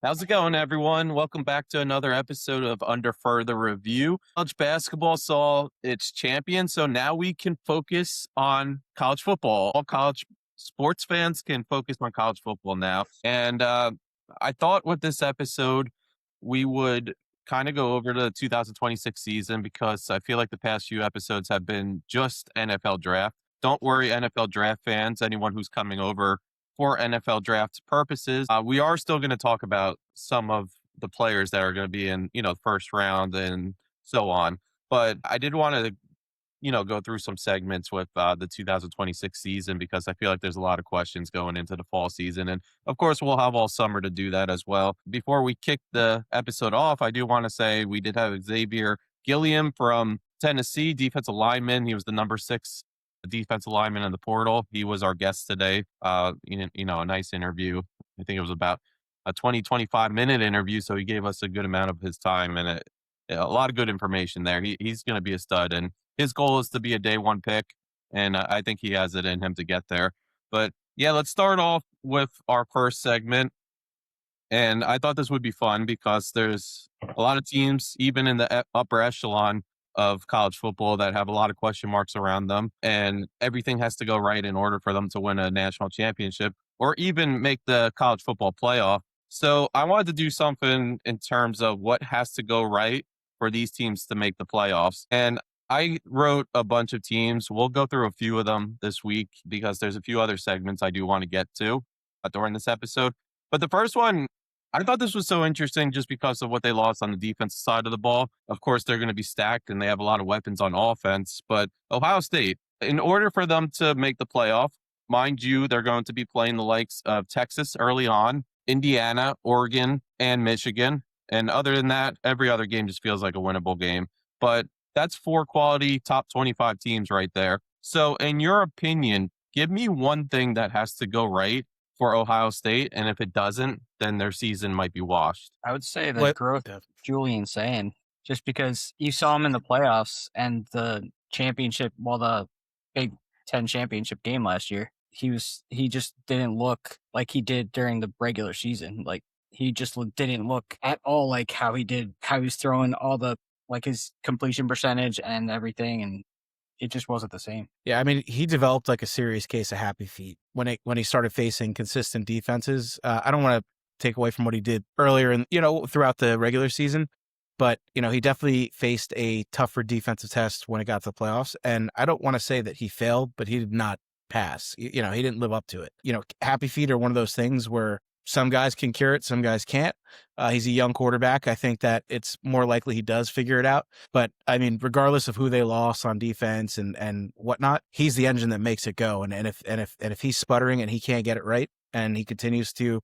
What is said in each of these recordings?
How's it going, everyone? Welcome back to another episode of Under Further Review. College basketball saw its champion, so now we can focus on college football. All college sports fans can focus on college football now. And I thought with this episode, we would kind of go over the 2026 season because I feel like the past few episodes have been just NFL draft. Don't worry, NFL draft fans, anyone who's coming over for NFL draft purposes. We are still going to talk about some of the players that are going to be in, first round and so on. But I did want to, go through some segments with the 2026 season because I feel like there's a lot of questions going into the fall season. And of course, we'll have all summer to do that as well. Before we kick the episode off, I do want to say we did have Xavier Gilliam from Tennessee, defensive lineman. He was the number 6 defensive lineman in the portal. He was our guest today. A nice interview. I think it was about a 25-minute interview. So he gave us a good amount of his time and a lot of good information there. He's going to be a stud, and his goal is to be a day one pick. And I think he has it in him to get there. But yeah, let's start off with our first segment. And I thought this would be fun because there's a lot of teams, even in the upper echelon of college football, that have a lot of question marks around them. And everything has to go right in order for them to win a national championship or even make the college football playoff. So I wanted to do something in terms of what has to go right for these teams to make the playoffs. And I wrote a bunch of teams. We'll go through a few of them this week because there's a few other segments I do want to get to during this episode. But the first one, I thought this was so interesting just because of what they lost on the defensive side of the ball. Of course, they're going to be stacked and they have a lot of weapons on offense. But Ohio State, in order for them to make the playoff, mind you, they're going to be playing the likes of Texas early on, Indiana, Oregon, and Michigan. And other than that, every other game just feels like a winnable game. But that's 4 quality top 25 teams right there. So in your opinion, give me one thing that has to go right for Ohio State, and if it doesn't, then their season might be washed. I would say the growth of Julian Sand, just because you saw him in the playoffs and the championship, the Big Ten championship game last year. He just didn't look like he did during the regular season. Like he just didn't look at all like how he did, how he was throwing all the his completion percentage and everything, and it just wasn't the same. Yeah, I mean, he developed like a serious case of happy feet when he started facing consistent defenses. I don't want to take away from what he did earlier and throughout the regular season, but he definitely faced a tougher defensive test when it got to the playoffs. And I don't want to say that he failed, but he did not pass. He didn't live up to it. Happy feet are one of those things where some guys can cure it, some guys can't. He's a young quarterback. I think that it's more likely he does figure it out. But I mean, regardless of who they lost on defense and whatnot, he's the engine that makes it go. And if he's sputtering and he can't get it right, and he continues to,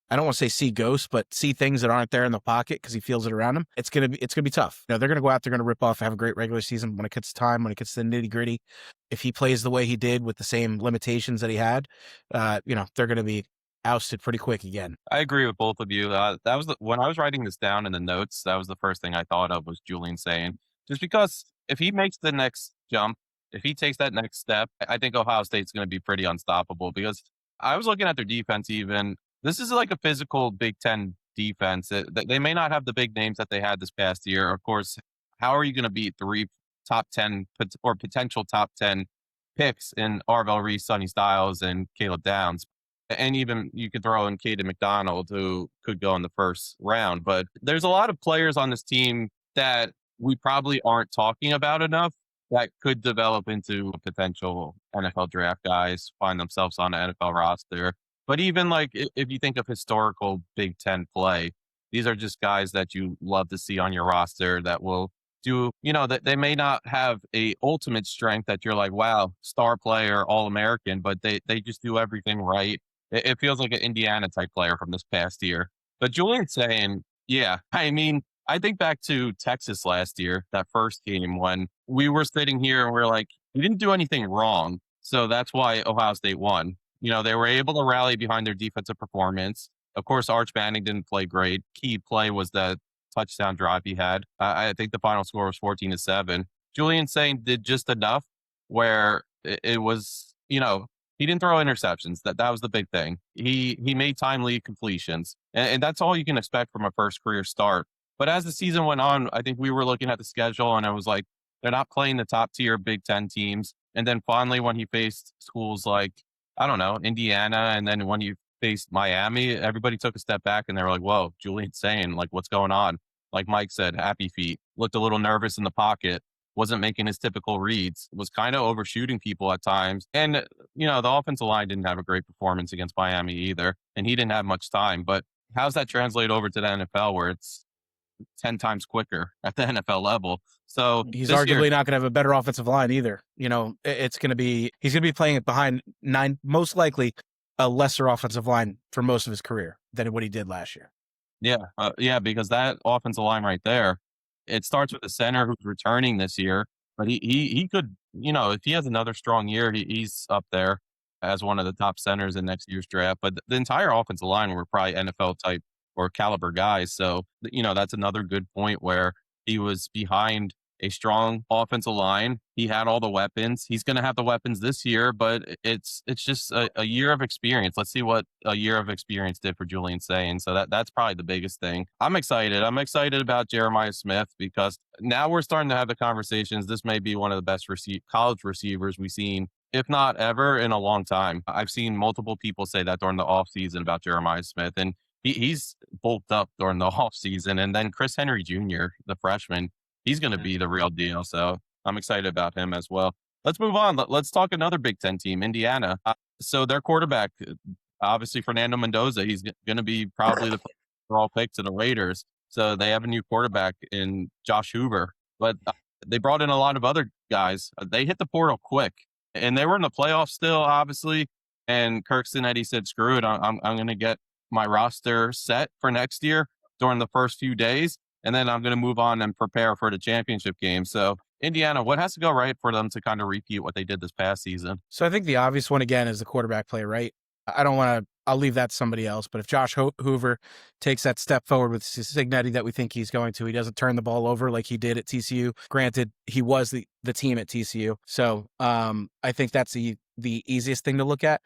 I don't want to say see ghosts, but see things that aren't there in the pocket because he feels it around him, it's gonna be tough. They're gonna go out, they're gonna rip off, have a great regular season. When it gets time, when it gets to the nitty gritty, if he plays the way he did with the same limitations that he had, they're gonna be ousted pretty quick again. I agree with both of you. That was when I was writing this down in the notes, that was the first thing I thought of was Julian saying, just because if he makes the next jump, if he takes that next step, I think Ohio State's going to be pretty unstoppable because I was looking at their defense even. This is like a physical Big Ten defense. They may not have the big names that they had this past year. Of course, how are you going to beat 3 top 10 or potential top 10 picks in Arvell Reese, Sonny Styles, and Caleb Downs? And even you could throw in Caden McDonald, who could go in the first round. But there's a lot of players on this team that we probably aren't talking about enough that could develop into potential NFL draft guys, find themselves on an NFL roster. But even like if you think of historical Big Ten play, these are just guys that you love to see on your roster that will do, that they may not have a ultimate strength that you're like, wow, star player, All-American, but they just do everything right. It feels like an Indiana type player from this past year. But Julian's saying, yeah, I mean, I think back to Texas last year, that first game when we were sitting here and we're like, we didn't do anything wrong. So that's why Ohio State won. They were able to rally behind their defensive performance. Of course, Arch Manning didn't play great. Key play was the touchdown drive he had. I think the final score was 14-7. Julian saying did just enough where it was, he didn't throw interceptions. That was the big thing. He made timely completions. And that's all you can expect from a first career start. But as the season went on, I think we were looking at the schedule and it was like, they're not playing the top tier Big Ten teams. And then finally, when he faced schools like, I don't know, Indiana, and then when he faced Miami, everybody took a step back and they were like, whoa, Julian's saying, like, what's going on? Like Mike said, happy feet, looked a little nervous in the pocket, wasn't making his typical reads, was kind of overshooting people at times. And, the offensive line didn't have a great performance against Miami either, and he didn't have much time. But how's that translate over to the NFL where it's 10 times quicker at the NFL level? So he's arguably not going to have a better offensive line either. He's going to be playing it behind most likely a lesser offensive line for most of his career than what he did last year. Yeah, because that offensive line right there, it starts with the center who's returning this year, but he could, if he has another strong year, he's up there as one of the top centers in next year's draft. But the entire offensive line were probably NFL type or caliber guys. So, that's another good point where he was behind a strong offensive line. He had all the weapons. He's going to have the weapons this year, but it's just a year of experience. Let's see what a year of experience did for Julian Sayin. So that's probably the biggest thing. I'm excited. I'm excited about Jeremiah Smith because now we're starting to have the conversations. This may be one of the best college receivers we've seen, if not ever, in a long time. I've seen multiple people say that during the offseason about Jeremiah Smith, and he's bulked up during the offseason. And then Chris Henry Jr., the freshman, he's going to be the real deal. So I'm excited about him as well. Let's move on. Let's talk another Big Ten team, Indiana. So their quarterback, obviously Fernando Mendoza, he's going to be probably the overall pick to the Raiders. So they have a new quarterback in Josh Hoover. But they brought in a lot of other guys. They hit the portal quick. And they were in the playoffs still, obviously. And Kirk Cinetti said, screw it. I'm going to get my roster set for next year during the first few days. And then I'm going to move on and prepare for the championship game. So Indiana, what has to go right for them to kind of repeat what they did this past season? So I think the obvious one, again, is the quarterback play, right? I'll leave that to somebody else. But if Josh Hoover takes that step forward with Cignetti that we think he's going to, he doesn't turn the ball over like he did at TCU. Granted, he was the team at TCU. So I think that's the easiest thing to look at.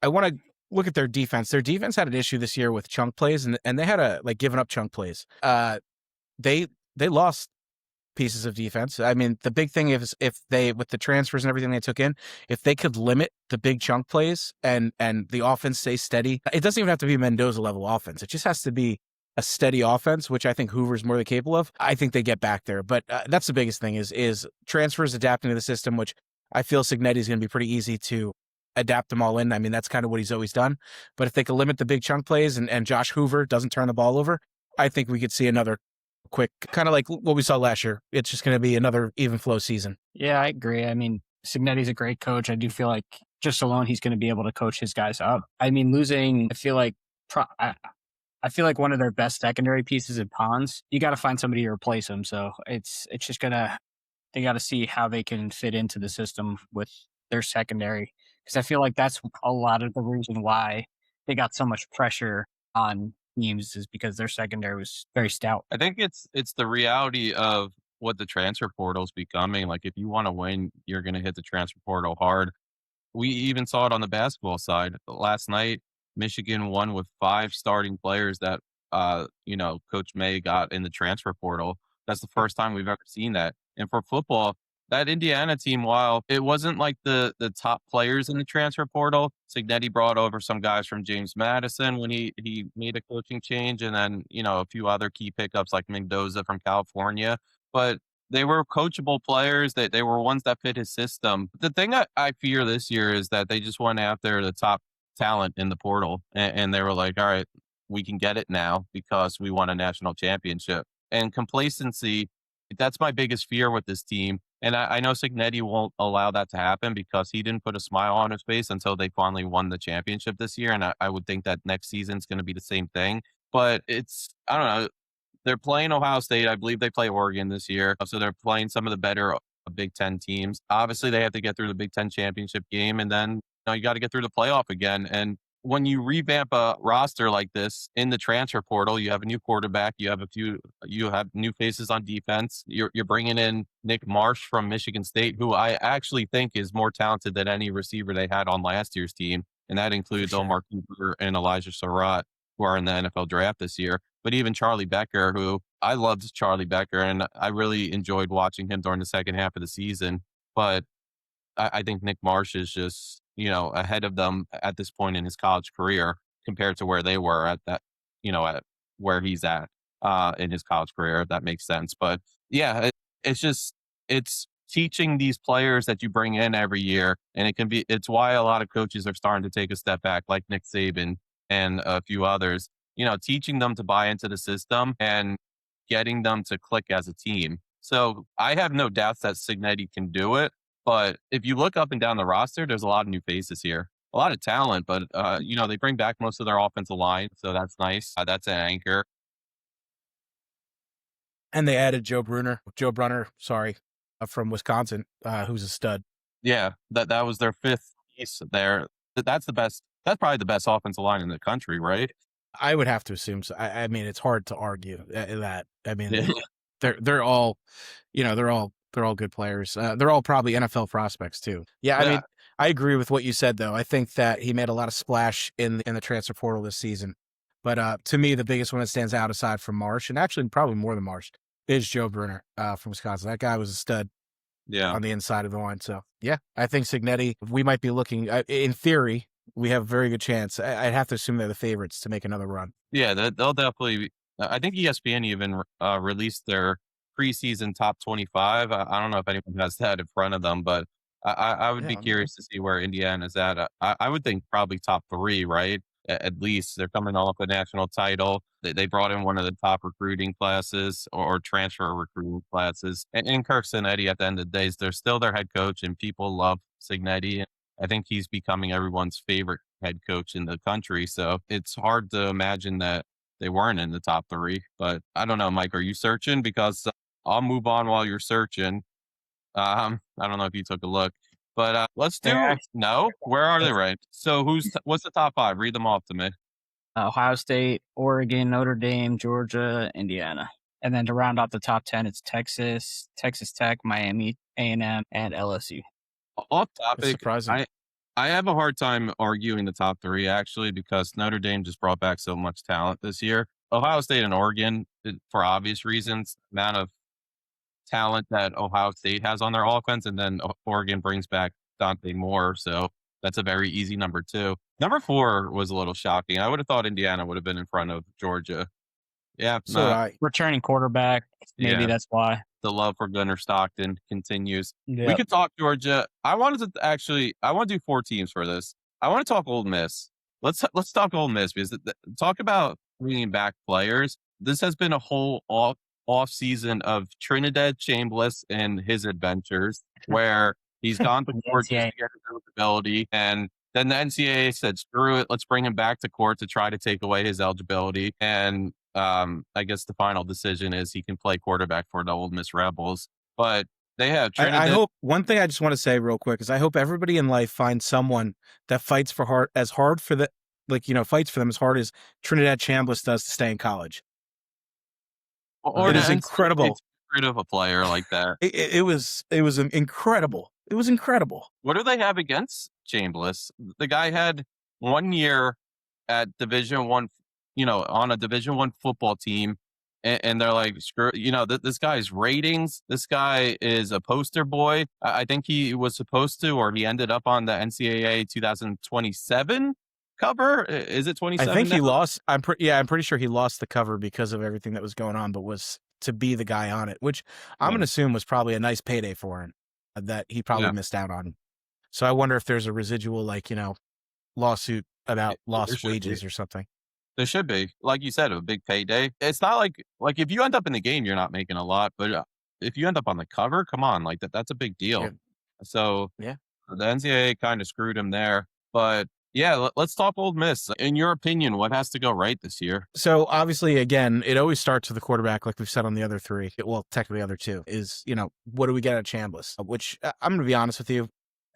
I want to look at their defense. Their defense had an issue this year with chunk plays, and they had given up chunk plays. They lost pieces of defense. I mean, the big thing is if they, with the transfers and everything they took in, if they could limit the big chunk plays and the offense stays steady, it doesn't even have to be Mendoza level offense. It just has to be a steady offense, which I think Hoover's more than capable of. I think they get back there. But that's the biggest thing is transfers adapting to the system, which I feel Cignetti's going to be pretty easy to adapt them all in. I mean, that's kind of what he's always done. But if they can limit the big chunk plays and Josh Hoover doesn't turn the ball over, I think we could see another quick, kind of like what we saw last year. It's just going to be another even flow season. Yeah, I agree. I mean, Cignetti's a great coach. I do feel like just alone he's going to be able to coach his guys up. I mean, losing, I feel like one of their best secondary pieces in Pons, you got to find somebody to replace him. So it's just they got to see how they can fit into the system with their secondary. Because I feel like that's a lot of the reason why they got so much pressure on teams is because their secondary was very stout. I think it's the reality of what the transfer portal is becoming. Like, if you want to win, you're going to hit the transfer portal hard. We even saw it on the basketball side. Last night, Michigan won with 5 starting players that, Coach May got in the transfer portal. That's the first time we've ever seen that. And for football, that Indiana team, while it wasn't like the top players in the transfer portal, Cignetti brought over some guys from James Madison when he made a coaching change, and then, a few other key pickups like Mendoza from California. But they were coachable players. They were ones that fit his system. The thing I fear this year is that they just went after the top talent in the portal, and they were like, all right, we can get it now because we won a national championship. And complacency, that's my biggest fear with this team. And I know Cignetti won't allow that to happen because he didn't put a smile on his face until they finally won the championship this year. And I would think that next season's going to be the same thing. But I don't know. They're playing Ohio State. I believe they play Oregon this year. So they're playing some of the better Big Ten teams. Obviously, they have to get through the Big Ten championship game. And then you got to get through the playoff again. And when you revamp a roster like this in the transfer portal, you have a new quarterback, you have new faces on defense. You're bringing in Nick Marsh from Michigan State, who I actually think is more talented than any receiver they had on last year's team, and that includes Omar Cooper and Elijah Surratt. who are in the NFL draft this year. But even Charlie Becker, who I loved Charlie Becker, and I really enjoyed watching him during the second half of the season. But I think Nick Marsh is just, ahead of them at this point in his college career compared to where they were at that, at where he's at in his college career, if that makes sense. But yeah, it's teaching these players that you bring in every year. And it's why a lot of coaches are starting to take a step back, like Nick Saban and a few others, teaching them to buy into the system and getting them to click as a team. So I have no doubts that Cignetti can do it. But if you look up and down the roster, there's a lot of new faces here, a lot of talent, but, they bring back most of their offensive line. So that's nice. That's an anchor. And they added Joe Brunner, from Wisconsin, who's a stud. Yeah, that was their fifth piece there. That's probably the best offensive line in the country, right? I would have to assume so. I mean, it's hard to argue that. I mean, Yeah. they're all, they're all good players. They're all probably NFL prospects too. Yeah, I mean, I agree with what you said though. I think that he made a lot of splash in the transfer portal this season. But to me, the biggest one that stands out aside from Marsh, and actually probably more than Marsh, is Joe Brunner from Wisconsin. That guy was a stud. Yeah. On the inside of the line. So yeah, I think Cignetti, we might be looking, in theory, we have a very good chance. I'd have to assume they're the favorites to make another run. Yeah, they'll definitely. I think ESPN even released their preseason top 25. I don't know if anyone has that in front of them, but I would be curious to see where Indiana's at. I would think probably top 3, right? At least they're coming off a national title. They brought in one of the top recruiting classes or transfer recruiting classes. And Kirk Cignetti, at the end of the day, they're still their head coach, and people love Cignetti. I think he's becoming everyone's favorite head coach in the country. So it's hard to imagine that they weren't in the top 3. But I don't know, Mike, are you searching? Because I'll move on while you're searching. I don't know if you took a look. But let's do no. Where are they ranked? So what's the top 5? Read them off to me. Ohio State, Oregon, Notre Dame, Georgia, Indiana. And then to round out the top 10, it's Texas, Texas Tech, Miami, A&M, and LSU. Off topic, surprising. I have a hard time arguing the top 3, actually, because Notre Dame just brought back so much talent this year. Ohio State and Oregon, for obvious reasons, amount of talent that Ohio State has on their offense, and then Oregon brings back Dante Moore, so that's a very easy number 2. Number 4 was a little shocking. I would have thought Indiana would have been in front of Georgia. Yeah, returning quarterback, maybe that's why. The love for Gunnar Stockton continues. Yep. We could talk Georgia. I want to do 4 teams for this. I want to talk Ole Miss. Let's talk Ole Miss, because talk about bringing back players. This has been a whole off season of Trinidad Chambliss and his adventures, where he's gone to court to get his eligibility, and then the NCAA said, "Screw it, let's bring him back to court to try to take away his eligibility." And I guess the final decision is he can play quarterback for the Ole Miss Rebels. But they have Trinidad. I hope, one thing I just want to say real quick is I hope everybody in life finds someone that fights for fights for them as hard as Trinidad Chambliss does to stay in college. Or it is incredible. It's rid of a player like that. It was incredible. It was incredible. What do they have against Chambliss? The guy had 1 year at Division I, on a Division I football team, and they're like, screw, this guy's ratings. This guy is a poster boy. I think he was supposed to, or he ended up on the NCAA 2027 cover. Is it 27? I think he lost. I'm pretty sure he lost the cover because of everything that was going on, but was to be the guy on it, which I'm going to assume was probably a nice payday for him that he probably missed out on. So I wonder if there's a residual, lawsuit about lost wages or something. There should be, like you said, a big payday. It's not like if you end up in the game, you're not making a lot, but if you end up on the cover, come on, that's a big deal. Yeah. So the NCAA kind of screwed him there. But yeah, let's talk Ole Miss. In your opinion, what has to go right this year? So obviously, again, it always starts with the quarterback, like we've said on the other 3. Well, technically the other 2 is, what do we get at Chambliss? Which I'm going to be honest with you.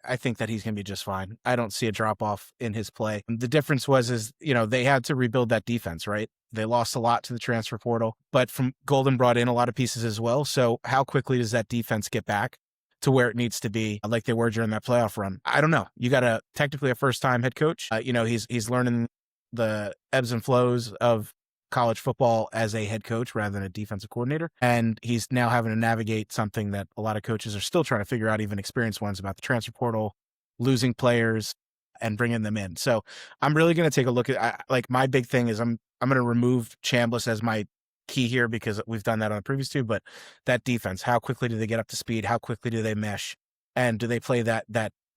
I think that he's going to be just fine. I don't see a drop off in his play. The difference was they had to rebuild that defense, right? They lost a lot to the transfer portal, but from Golden brought in a lot of pieces as well. So how quickly does that defense get back to where it needs to be, like they were during that playoff run? I don't know. You got technically a first time head coach. He's learning the ebbs and flows of college football as a head coach rather than a defensive coordinator. And he's now having to navigate something that a lot of coaches are still trying to figure out, even experienced ones, about the transfer portal, losing players and bringing them in. So I'm really going to take a look at, like, my big thing is I'm going to remove Chambliss as my key here because we've done that on the previous two, but that defense, how quickly do they get up to speed? How quickly do they mesh? And do they play that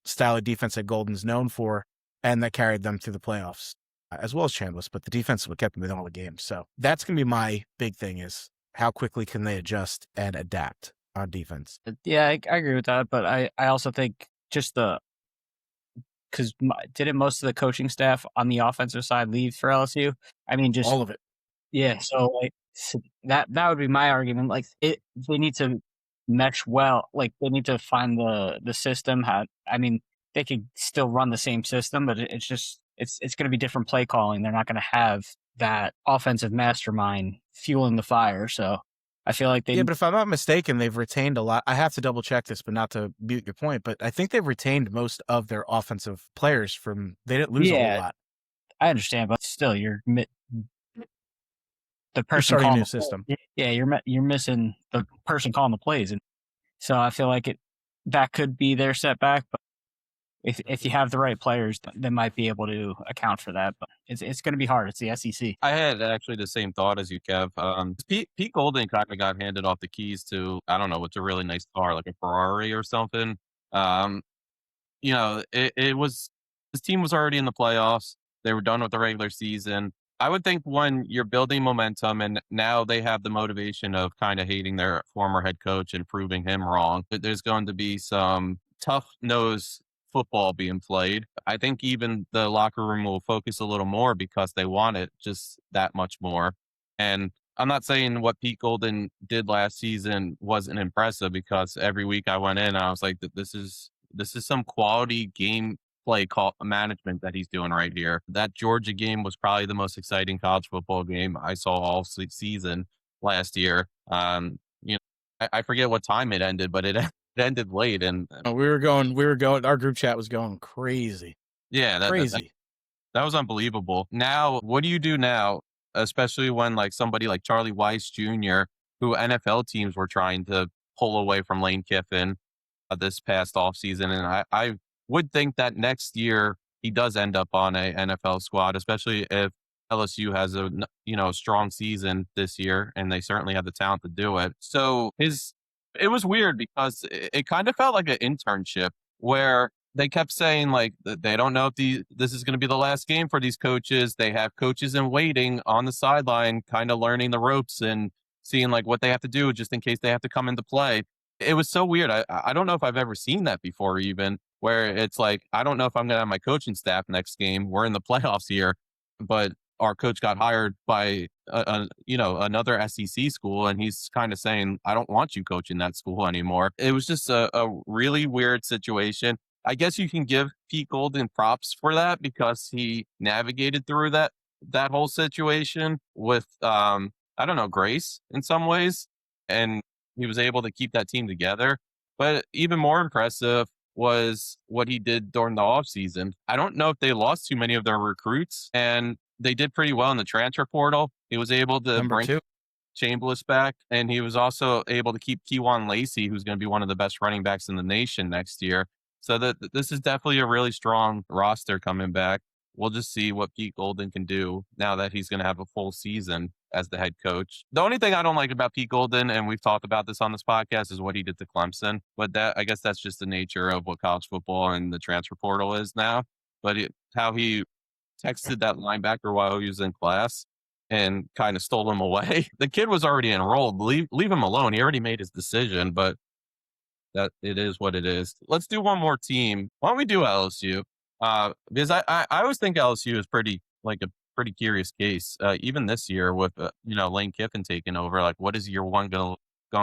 style of defense that Golden's known for and that carried them through the playoffs, as well as Chambliss, but the defense is what kept them in all the games. So that's going to be my big thing, is how quickly can they adjust and adapt on defense? Yeah, I agree with that, but I also think just because didn't most of the coaching staff on the offensive side leave for LSU? I mean, just all of it. Yeah, so that would be my argument. Like, they need to mesh well. Like, they need to find the system. They could still run the same system, but it's just it's going to be different play calling. They're not going to have that offensive mastermind fueling the fire. So I feel like but if I'm not mistaken, they've retained a lot. I have to double check this, but not to mute your point. But I think they've retained most of their offensive players they didn't lose a whole lot. I understand, but still, the person you're starting calling a new system. Yeah, you're missing the person calling the plays, and so I feel like that could be their setback. But if you have the right players, they might be able to account for that. But it's going to be hard. It's the SEC. I had actually the same thought as you, Kev. Pete Golden kind of got handed off the keys to, I don't know, what's a really nice car, like a Ferrari or something. It was, his team was already in the playoffs. They were done with the regular season. I would think when you're building momentum and now they have the motivation of kind of hating their former head coach and proving him wrong, that there's going to be some tough nose football being played. I think even the locker room will focus a little more because they want it just that much more. And I'm not saying what Pete Golden did last season wasn't impressive, because every week I went in, I was like, this is some quality game play call management that he's doing right here. That Georgia game was probably the most exciting college football game I saw all season last year. I forget what time it ended, but it ended late, and we were going. Our group chat was going crazy. Yeah, crazy. That was unbelievable. Now, what do you do now, especially when like somebody like Charlie Weiss Jr., who NFL teams were trying to pull away from Lane Kiffin this past offseason, and I would think that next year he does end up on a NFL squad, especially if LSU has a strong season this year, and they certainly have the talent to do it. So it was weird because it kind of felt like an internship where they kept saying like they don't know if this is going to be the last game for these coaches. They have coaches in waiting on the sideline, kind of learning the ropes and seeing like what they have to do just in case they have to come into play. It was so weird. I don't know if I've ever seen that before, even where it's like, I don't know if I'm going to have my coaching staff next game. We're in the playoffs here, but our coach got hired by another SEC school, and he's kind of saying, I don't want you coaching that school anymore. It was just a really weird situation. I guess you can give Pete Golden props for that because he navigated through that whole situation with grace in some ways, and he was able to keep that team together. But even more impressive was what he did during the offseason. I don't know if they lost too many of their recruits, and they did pretty well in the transfer portal. He was able to bring Chambliss back, and he was also able to keep Kewan Lacey, who's going to be one of the best running backs in the nation next year. So this is definitely a really strong roster coming back. We'll just see what Pete Golden can do now that he's going to have a full season as the head coach. The only thing I don't like about Pete Golden, and we've talked about this on this podcast, is what he did to Clemson. But I guess that's just the nature of what college football and the transfer portal is now. But how he texted that linebacker while he was in class and kind of stole him away. The kid was already enrolled. Leave him alone. He already made his decision, but that it is what it is. Let's do one more team. Why don't we do LSU? Because I always think LSU is pretty curious case. Even this year with Lane Kiffin taking over, like what is year one going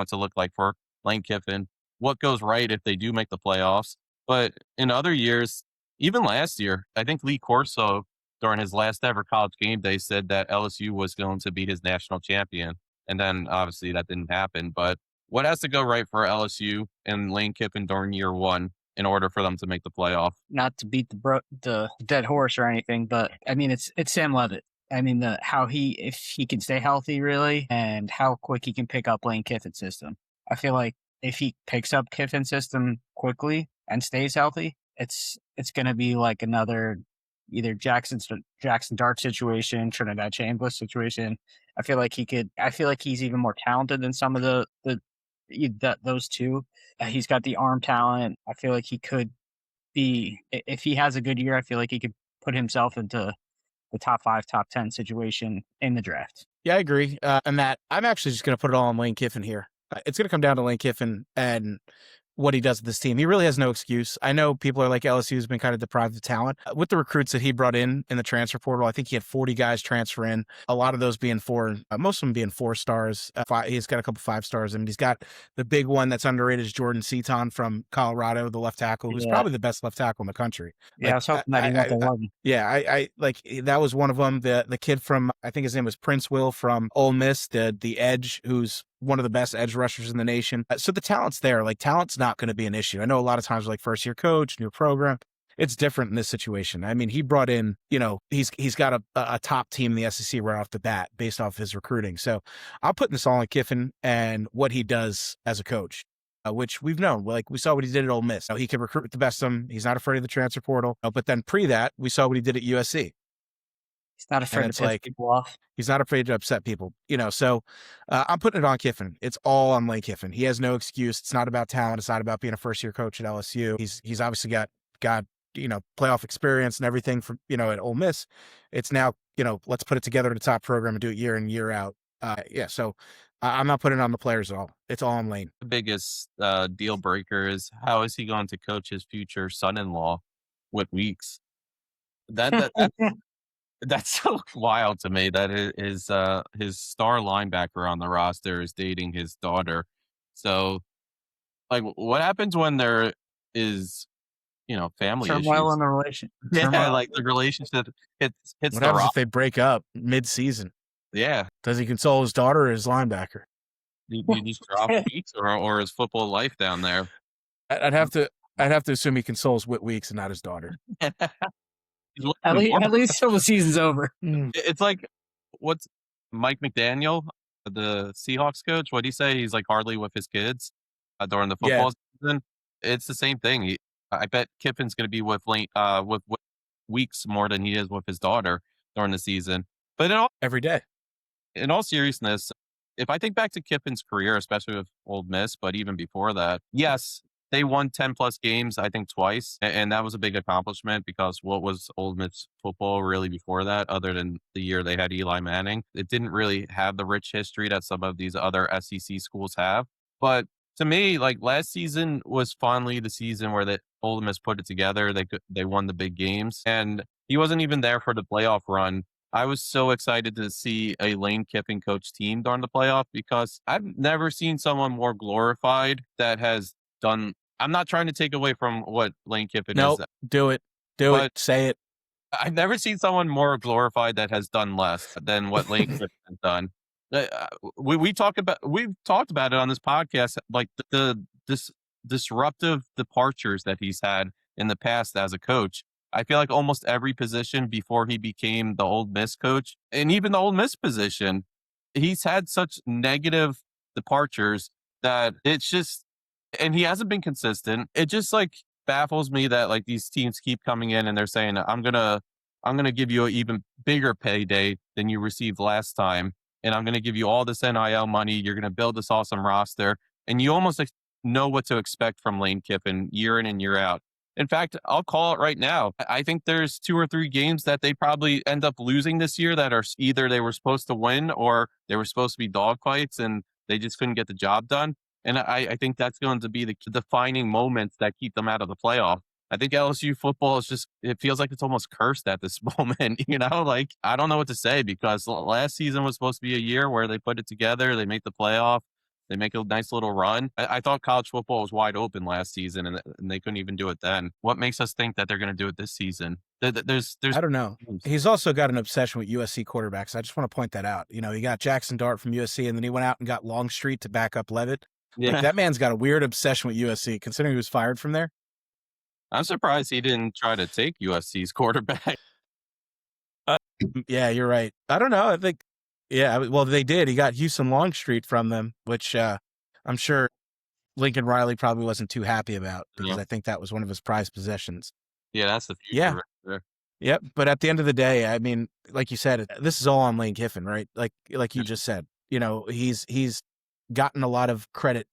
to look like for Lane Kiffin? What goes right if they do make the playoffs? But in other years, even last year, I think Lee Corso during his last ever college game day said that LSU was going to be his national champion, and then obviously that didn't happen. But what has to go right for LSU and Lane Kiffin during year one in order for them to make the playoff. Not to beat the dead horse or anything, but I mean it's Sam Levitt. I mean if he can stay healthy really, and how quick he can pick up Lane Kiffin's system. I feel like if he picks up Kiffin's system quickly and stays healthy, it's going to be like another either Jackson Dart situation, Trinidad Chambliss situation. I feel like he's even more talented than some of those two. He's got the arm talent. I feel like he could be, if he has a good year, I feel like he could put himself into the top 5, top 10 situation in the draft. Yeah, I agree. And that I'm actually just going to put it all on Lane Kiffin here. It's going to come down to Lane Kiffin and what he does with this team. He really has no excuse. I know people are like LSU's been kind of deprived of talent. With the recruits that he brought in the transfer portal, I think he had 40 guys transfer in, a lot of those being most of them being 4 stars. He's got a couple 5 stars, and he's got the big one that's underrated is Jordan Seaton from Colorado, the left tackle, who's probably the best left tackle in the country. Yeah, I was hoping that he went to London. Yeah, I like that was one of them. The kid from, I think his name was Prince Will from Ole Miss, the edge, who's one of the best edge rushers in the nation. So the talent's there. Like, talent's not going to be an issue. I know a lot of times, like, first year coach, new program, it's different in this situation. I mean, he brought in, he's got a top team in the SEC right off the bat based off his recruiting. So I'm putting this all on Kiffin and what he does as a coach, which we've known. Like, we saw what he did at Ole Miss. He can recruit the best of them. He's not afraid of the transfer portal. But then that, we saw what he did at USC. He's not afraid to piss people off. He's not afraid to upset people, So I'm putting it on Kiffin. It's all on Lane Kiffin. He has no excuse. It's not about talent. It's not about being a first-year coach at LSU. He's obviously got playoff experience and everything from, at Ole Miss. It's now, let's put it together at a top program and do it year in, year out. So I'm not putting it on the players at all. It's all on Lane. The biggest deal breaker is how is he going to coach his future son-in-law with Weeks? That's so wild to me that his star linebacker on the roster is dating his daughter. So, like, what happens when there is, family turmoil issues? in the relationship? Yeah, like the relationship hits what the happens rock. if they break up mid-season? Yeah. Does he console his daughter or his linebacker? Did he drop Weeks or his football life down there? I'd have to assume he consoles Whit Weeks and not his daughter. At least till the season's over. It's like, what's Mike McDaniel, the Seahawks coach? What'd he say? He's like hardly with his kids during the football season. It's the same thing. I bet Kiffin's going to be with Weeks more than he is with his daughter during the season. But every day. In all seriousness, if I think back to Kiffin's career, especially with Ole Miss, but even before that, yes, they won 10 plus games, I think twice. And that was a big accomplishment because what was Ole Miss football really before that, other than the year they had Eli Manning? It didn't really have the rich history that some of these other SEC schools have. But to me, like, last season was finally the season where the Ole Miss put it together. They won the big games, and he wasn't even there for the playoff run. I was so excited to see a Lane Kiffin coach team during the playoff because I've never seen someone more glorified that has done. I'm not trying to take away from what Lane Kiffin is. Do it. Say it. I've never seen someone more glorified that has done less than what Lane Kiffin has done. We've talked about it on this podcast, like this disruptive departures that he's had in the past as a coach. I feel like almost every position before he became the Ole Miss coach, and even the Ole Miss position, he's had such negative departures that it's just, and he hasn't been consistent. It just like baffles me that like these teams keep coming in and they're saying, I'm gonna give you an even bigger payday than you received last time. And I'm going to give you all this NIL money. You're going to build this awesome roster. And you almost know what to expect from Lane Kiffin year in and year out. In fact, I'll call it right now. I think there's 2 or 3 games that they probably end up losing this year that are either they were supposed to win or they were supposed to be dogfights and they just couldn't get the job done. And I think that's going to be the defining moments that keep them out of the playoff. I think LSU football is just, it feels like it's almost cursed at this moment, like, I don't know what to say because last season was supposed to be a year where they put it together, they make the playoff, they make a nice little run. I thought college football was wide open last season and they couldn't even do it then. What makes us think that they're going to do it this season? There's I don't know. He's also got an obsession with USC quarterbacks. I just want to point that out. He got Jackson Dart from USC and then he went out and got Longstreet to back up Levitt. Yeah. Like, that man's got a weird obsession with USC considering he was fired from there. I'm surprised he didn't try to take USC's quarterback. Yeah, you're right. I don't know. I think, yeah, well, they did. He got Houston Longstreet from them, which I'm sure Lincoln Riley probably wasn't too happy about because I think that was one of his prized possessions. Yeah, that's the future Yeah. right there. Yep. But at the end of the day, I mean, like you said, this is all on Lane Kiffin, right? Like you just said, he's gotten a lot of credit,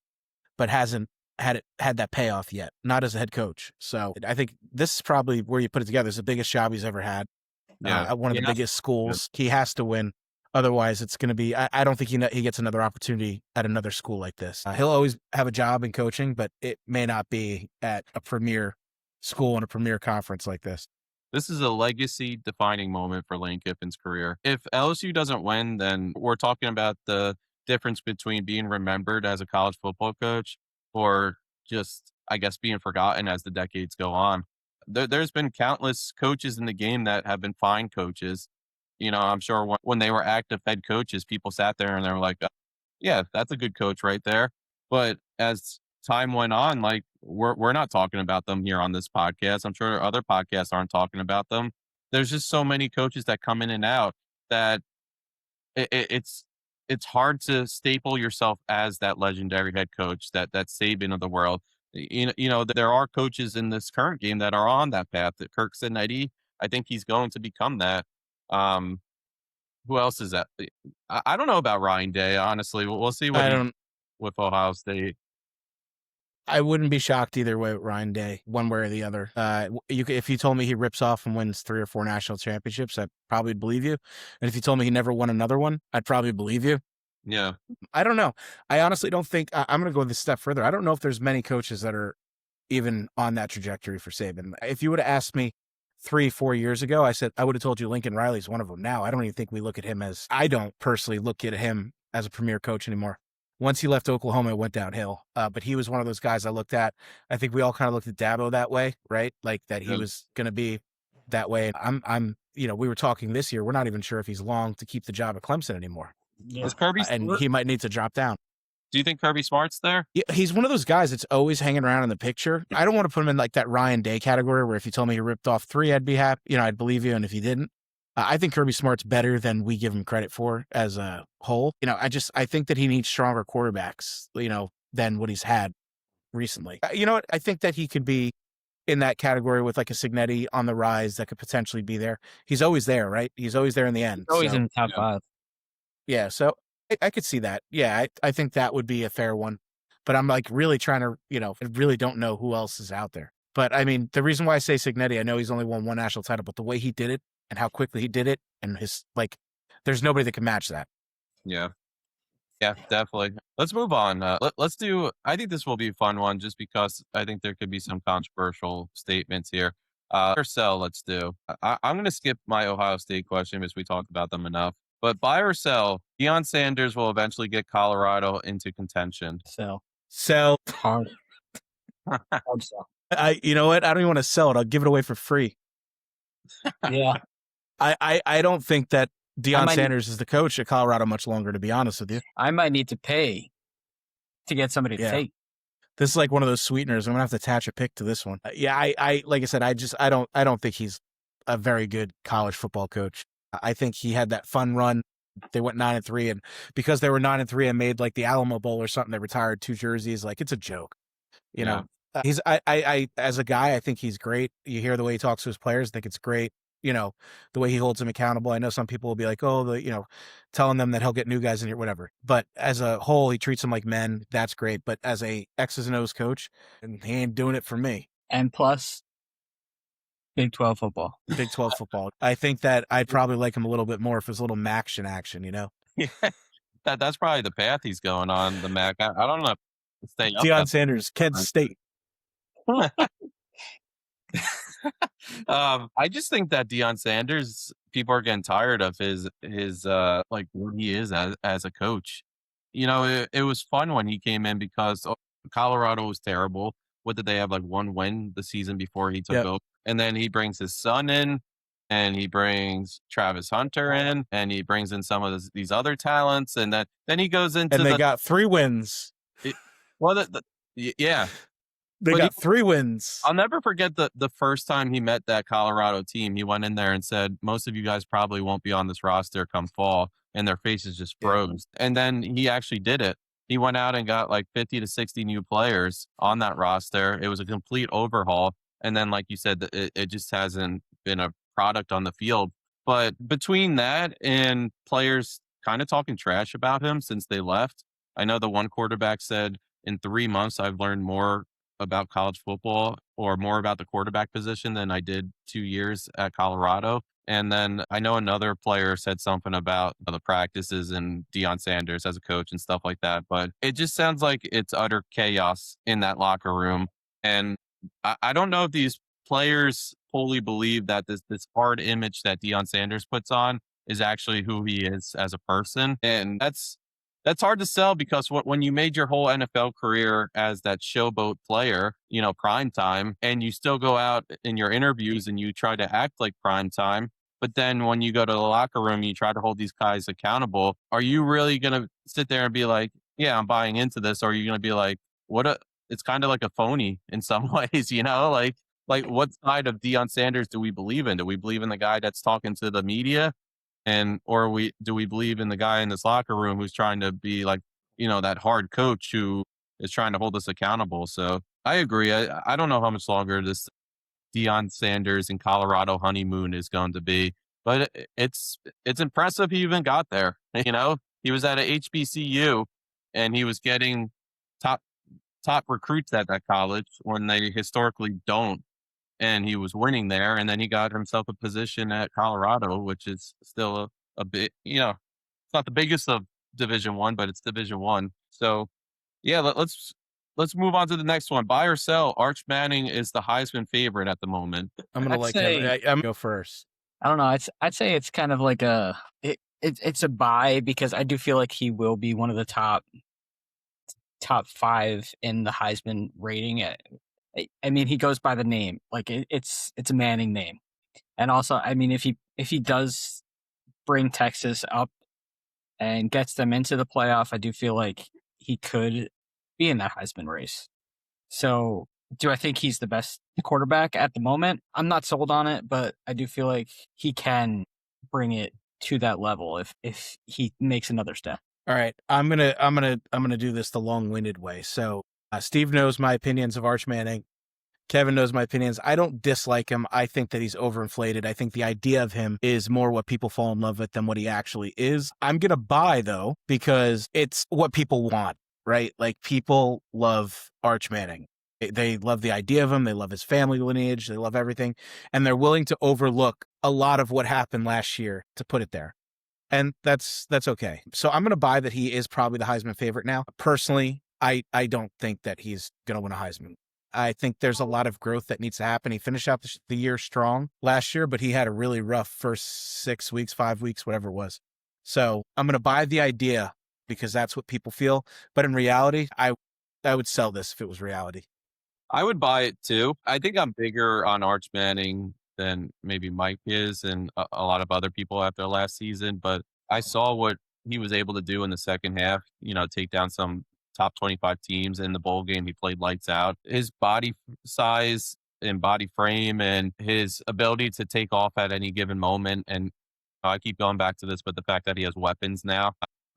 but hasn't had that payoff yet, not as a head coach. So I think this is probably where you put it together. It's the biggest job he's ever had. Yeah. At one of the biggest schools. He has to win. Otherwise, it's going to be, I don't think he gets another opportunity at another school like this. He'll always have a job in coaching, but it may not be at a premier school and a premier conference like this. This is a legacy-defining moment for Lane Kiffin's career. If LSU doesn't win, then we're talking about the difference between being remembered as a college football coach or just, I guess, being forgotten as the decades go on. There's been countless coaches in the game that have been fine coaches. I'm sure when they were active head coaches, people sat there and they were like, yeah, that's a good coach right there. But as time went on, like we're not talking about them here on this podcast. I'm sure other podcasts aren't talking about them. There's just so many coaches that come in and out that it's hard to staple yourself as that legendary head coach, that Saban of the world. There are coaches in this current game that are on that path. That Kirk Cincinnati, I think he's going to become that. Who else is that? I don't know about Ryan Day, honestly. We'll see what with Ohio State. I wouldn't be shocked either way with Ryan Day, one way or the other. If you told me he rips off and wins 3 or 4 national championships, I'd probably believe you. And if you told me he never won another one, I'd probably believe you. Yeah. I don't know. I honestly don't think I'm going to go this step further. I don't know if there's many coaches that are even on that trajectory for Saban. If you would have asked me 3-4 years ago, I would have told you Lincoln Riley's one of them. Now, I don't even think we look at him I don't personally look at him as a premier coach anymore. Once he left Oklahoma, it went downhill. But he was one of those guys I looked at. I think we all kind of looked at Dabo that way, right? Like that he was going to be that way. We were talking this year. We're not even sure if he's long to keep the job at Clemson anymore. Yeah. Is Kirby and he might need to drop down. Do you think Kirby Smart's there? Yeah, he's one of those guys that's always hanging around in the picture. I don't want to put him in like that Ryan Day category where if you told me he ripped off 3, I'd be happy. I'd believe you. And if he didn't, I think Kirby Smart's better than we give him credit for as a whole. I think that he needs stronger quarterbacks, than what he's had recently. You know what? I think that he could be in that category with like a Cignetti on the rise that could potentially be there. He's always there, right? He's always there in the end. He's always in the top 5. Yeah, so I could see that. Yeah, I think that would be a fair one. But I'm like really trying to, I really don't know who else is out there. But I mean, the reason why I say Cignetti, I know he's only won 1 national title, but the way he did it and how quickly he did it and there's nobody that can match that. Yeah. Yeah, definitely. Let's move on. Let's do, I think this will be a fun one just because I think there could be some controversial statements here. Or sell, let's do. I'm going to skip my Ohio State question because we talked about them enough. But buy or sell, Deion Sanders will eventually get Colorado into contention. Sell. Hard sell. You know what? I don't even want to sell it. I'll give it away for free. Yeah. I don't think that Deion Sanders is the coach at Colorado much longer, to be honest with you. I might need to pay to get somebody to take. This is like one of those sweeteners. I'm gonna have to attach a pic to this one. I like I said, I don't think he's a very good college football coach. I think he had that fun run. They went 9-3, and because they were 9-3 and made like the Alamo Bowl or something, they retired 2 jerseys. Like it's a joke, you know. He's I as a guy, I think he's great. You hear the way he talks to his players, I think it's great. The way he holds them accountable. I know some people will be like, telling them that he'll get new guys in here, whatever. But as a whole, he treats them like men. That's great. But as a X's and O's coach, and he ain't doing it for me. And plus, Big 12 football. Big 12 football. I think that I'd probably like him a little bit more if it was a little Maction action, Yeah, that's probably the path he's going on, the Mac. I don't know. Stay up Deion Sanders, Kent State. I just think that Deion Sanders, people are getting tired of his like where he is as a coach. It was fun when he came in because Colorado was terrible. What did they have, like 1 win the season before he took over? And then he brings his son in, and he brings Travis Hunter in, and he brings in some of these other talents, and then he goes into and they got 3 wins. Yeah. They But got 3 wins. I'll never forget the first time he met that Colorado team. He went in there and said, most of you guys probably won't be on this roster come fall, and their faces just froze. And then he actually did it. He went out and got like 50 to 60 new players on that roster. It was a complete overhaul. And then, like you said, it just hasn't been a product on the field. But between that and players kind of talking trash about him since they left, I know the one quarterback said, in 3 months, I've learned more about college football or more about the quarterback position than I did 2 years at Colorado. And then I know another player said something about the practices and Deion Sanders as a coach and stuff like that. But it just sounds like it's utter chaos in that locker room. And I don't know if these players fully believe that this hard image that Deion Sanders puts on is actually who he is as a person. And that's hard to sell because when you made your whole NFL career as that showboat player, prime time, and you still go out in your interviews and you try to act like prime time, but then when you go to the locker room, you try to hold these guys accountable. Are you really going to sit there and be like, yeah, I'm buying into this? Or are you going to be like, it's kind of like a phony in some ways, like what side of Deion Sanders do we believe in? Do we believe in the guy that's talking to the media? Or do we believe in the guy in this locker room who's trying to be like, that hard coach who is trying to hold us accountable? So I agree. I don't know how much longer this Deion Sanders in Colorado honeymoon is going to be, but it's impressive he even got there. He was at a HBCU and he was getting top recruits at that college when they historically don't. And he was winning there, and then he got himself a position at Colorado, which is still a bit, it's not the biggest of Division I, but it's Division I. So, yeah, let's move on to the next one. Buy or sell? Arch Manning is the Heisman favorite at the moment. I'm gonna I'm gonna go first. I don't know. I'd say it's kind of like it's a buy because I do feel like he will be one of the top 5 in the Heisman rating. I mean, he goes by the name. Like it's a Manning name, and also, I mean, if he does bring Texas up and gets them into the playoff, I do feel like he could be in that Heisman race. So, do I think he's the best quarterback at the moment? I'm not sold on it, but I do feel like he can bring it to that level if he makes another step. All right, I'm gonna do this the long-winded way. So Steve knows my opinions of Arch Manning. Kevin knows my opinions. I don't dislike him. I think that he's overinflated. I think the idea of him is more what people fall in love with than what he actually is. I'm gonna buy though because it's what people want, right? Like people love Arch Manning. They love the idea of him. They love his family lineage. They love everything, and they're willing to overlook a lot of what happened last year to put it there. And that's okay. So I'm going to buy that he is probably the Heisman favorite now. Personally, I don't think that he's going to win a Heisman. I think there's a lot of growth that needs to happen. He finished out the year strong last year, but he had a really rough first 6 weeks, 5 weeks, whatever it was. So I'm going to buy the idea because that's what people feel. But in reality, I would sell this if it was reality. I would buy it too. I think I'm bigger on Arch Manning than maybe Mike is and a lot of other people after last season. But I saw what he was able to do in the second half, take down some top 25 teams in the bowl game. He played lights out. His body size and body frame and his ability to take off at any given moment. And I keep going back to this, but the fact that he has weapons now,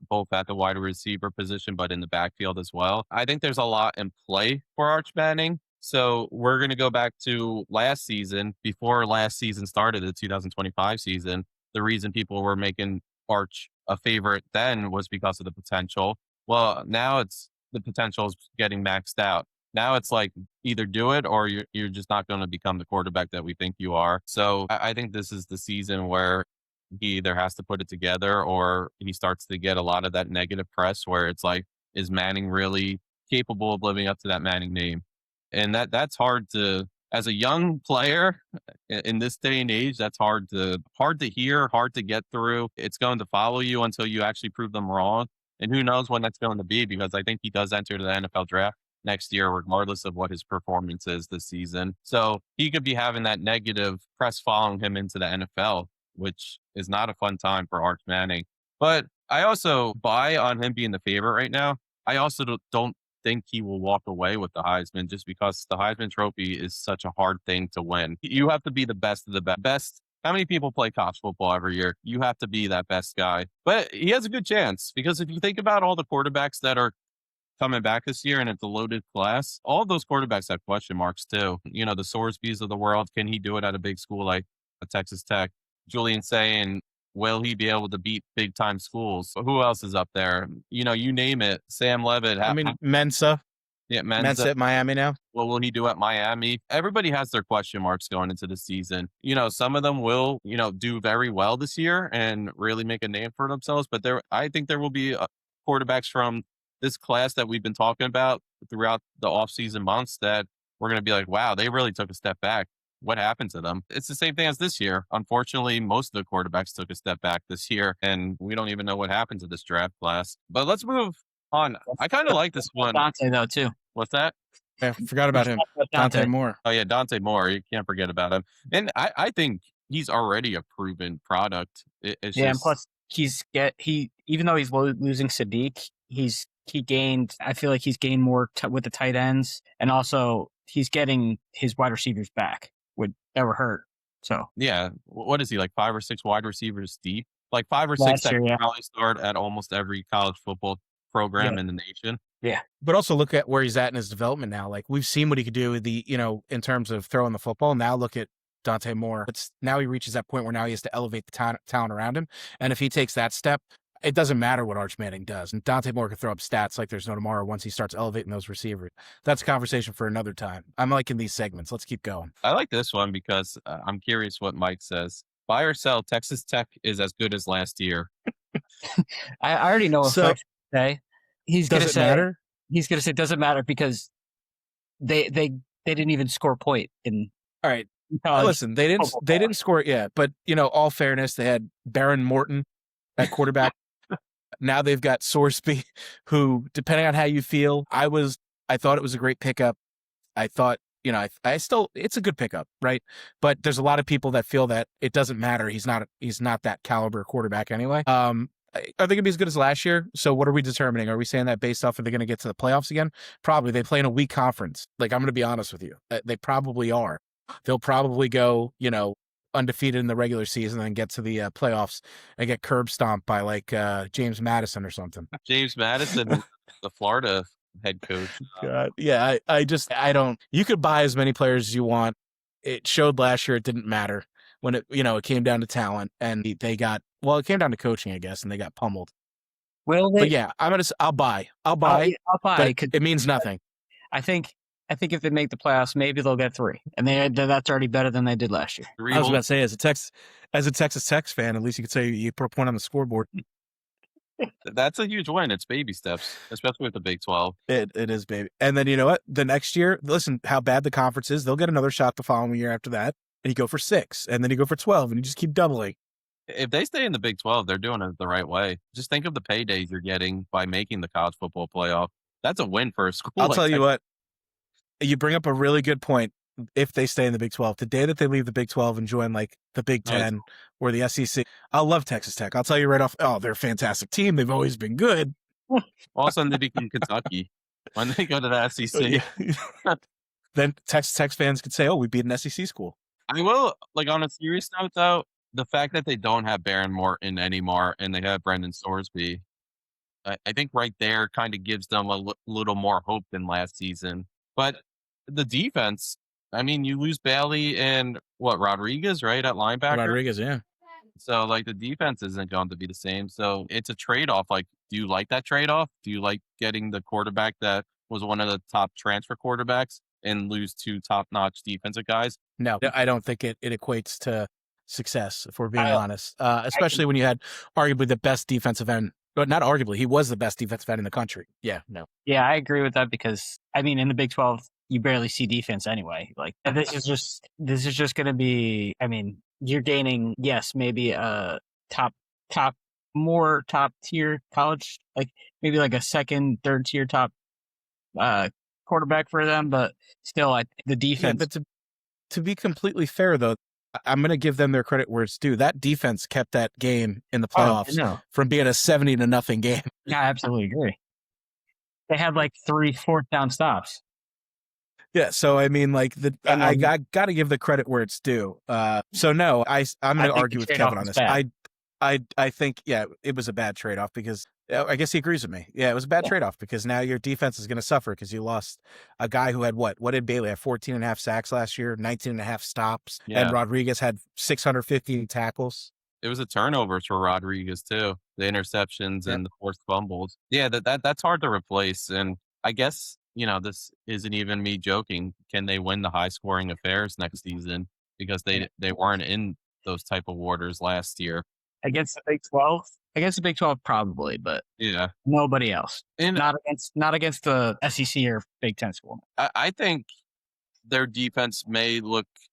both at the wide receiver position, but in the backfield as well. I think there's a lot in play for Arch Manning. So we're going to go back to last season. Before last season started, the 2025 season, the reason people were making Arch a favorite then was because of the potential. Well, now the potential is getting maxed out. Now it's like either do it or you're just not going to become the quarterback that we think you are. So I think this is the season where he either has to put it together or he starts to get a lot of that negative press where it's like, is Manning really capable of living up to that Manning name? And that's hard to, as a young player in this day and age, that's hard to hear, hard to get through. It's going to follow you until you actually prove them wrong. And who knows when that's going to be, because I think he does enter the NFL draft next year, regardless of what his performance is this season. So he could be having that negative press following him into the NFL, which is not a fun time for Arch Manning. But I also buy on him being the favorite right now. I also don't think he will walk away with the Heisman just because the Heisman Trophy is such a hard thing to win. You have to be the best of the best. How many people play college football every year? You have to be that best guy. But he has a good chance because if you think about all the quarterbacks that are coming back this year and it's a loaded class, all of those quarterbacks have question marks too. You know, the Sorsbys of the world, can he do it at a big school like Texas Tech? Julian saying, will he be able to beat big time schools? Who else is up there? You know, you name it. Sam Levitt. I mean, Mensa. Yeah, Mensa at Miami now. What will he do at Miami? Everybody has their question marks going into the season. You know, some of them will, you know, do very well this year and really make a name for themselves. But I think there will be quarterbacks from this class that we've been talking about throughout the offseason months that we're going to be like, wow, they really took a step back. What happened to them? It's the same thing as this year. Unfortunately, most of the quarterbacks took a step back this year, and we don't even know what happened to this draft class. But let's move on. I kind of like this one. Dante, though, too. What's that? I forgot about him. Dante Moore. Oh, yeah, Dante Moore. You can't forget about him. And I think he's already a proven product. And plus, even though he's losing Sadiq, he gained, I feel like he's gained more with the tight ends, and also he's getting his wide receivers back that were hurt. So yeah, what is he, like 5 or 6 wide receivers deep? Like 5 or 6 that can probably start at almost every college football program in the nation. Yeah. But also look at where he's at in his development now. Like we've seen what he could do with in terms of throwing the football. Now look at Dante Moore. Now he reaches that point where now he has to elevate the talent around him. And if he takes that step, it doesn't matter what Arch Manning does. And Dante Moore can throw up stats like there's no tomorrow once he starts elevating those receivers. That's a conversation for another time. I'm liking these segments. Let's keep going. I like this one because I'm curious what Mike says. Buy or sell, Texas Tech is as good as last year. I already know what Mike's going to say. He's going to say matter? He's going to say it doesn't matter because they didn't even score a point in. All right. Listen, they didn't score it yet, but all fairness, they had Baron Morton at quarterback. Now they've got Sorsby, who, depending on how you feel, I thought it was a great pickup. I thought, it's a good pickup, right? But there's a lot of people that feel that it doesn't matter. He's not that caliber quarterback anyway. Are they going to be as good as last year? So what are we determining? Are we saying that based off, are they going to get to the playoffs again? Probably. They play in a weak conference. Like, I'm going to be honest with you. They probably are. They'll probably go, undefeated in the regular season and get to the playoffs and get curb stomped by like James Madison or something. James Madison, the Florida head coach. God. Yeah, I don't. You could buy as many players as you want. It showed last year it didn't matter when it came down to talent, and it came down to coaching, I guess, and they got pummeled. Well, but yeah, I'll buy. I'll buy. It means nothing. I think if they make the playoffs, maybe they'll get 3, and that's already better than they did last year. I was about to say, as a Texas Tech fan, at least you could say you put a point on the scoreboard. That's a huge win. It's baby steps, especially with the Big 12. It is, baby. And then you know what? The next year, listen, how bad the conference is, they'll get another shot the following year after that, and you go for 6, and then you go for 12, and you just keep doubling. If they stay in the Big 12, they're doing it the right way. Just think of the paydays you're getting by making the college football playoff. That's a win for a school. I'll tell you what. You bring up a really good point. If they stay in the Big 12, the day that they leave the Big 12 and join like the Big 10 or the SEC, I'll love Texas Tech. I'll tell you right off, they're a fantastic team. They've always been good. All of a sudden they become Kentucky when they go to the SEC. Then Texas Tech fans could say, we beat an SEC school. I will, like on a serious note though, the fact that they don't have Baron Morton anymore and they have Brendan Sorsby, I think right there kind of gives them a little more hope than last season. But the defense, I mean, you lose Bailey and Rodriguez, right, at linebacker? Rodriguez, yeah. So, like, the defense isn't going to be the same. So, it's a trade-off. Like, do you like that trade-off? Do you like getting the quarterback that was one of the top transfer quarterbacks and lose 2 top-notch defensive guys? No, I don't think it equates to success, if we're being honest. Especially when you had arguably the best defensive end. But not arguably, he was the best defensive end in the country. Yeah, no. Yeah, I agree with that because, I mean, in the Big 12, you barely see defense anyway. Like, this is just going to be, I mean, you're gaining, yes, maybe a top tier college, like maybe like a second, third tier top quarterback for them, but still, the defense. Yeah, but to be completely fair, though, I'm going to give them their credit where it's due. That defense kept that game in the playoffs from being a 70-0 game. Yeah, I absolutely agree. They had like 3 fourth down stops. Yeah, so I mean, like And I got to give the credit where it's due. So no, I'm going to think argue the with trade-off Kevin on was this. bad. I think it was a bad trade off because I guess he agrees with me. Yeah, it was a bad trade off because now your defense is going to suffer because you lost a guy who had what did Bailey have 14 and a half sacks last year, 19 and a half stops, and Rodriguez had 615 tackles. It was a turnovers for Rodriguez too. The interceptions and the forced fumbles. Yeah, that's hard to replace. And I guess, this isn't even me joking. Can they win the high scoring affairs next season? Because they weren't in those type of waters last year. Against the Big 12? Against the Big 12, probably, but Yeah. nobody else. And not against the SEC or Big 10 school. I think their defense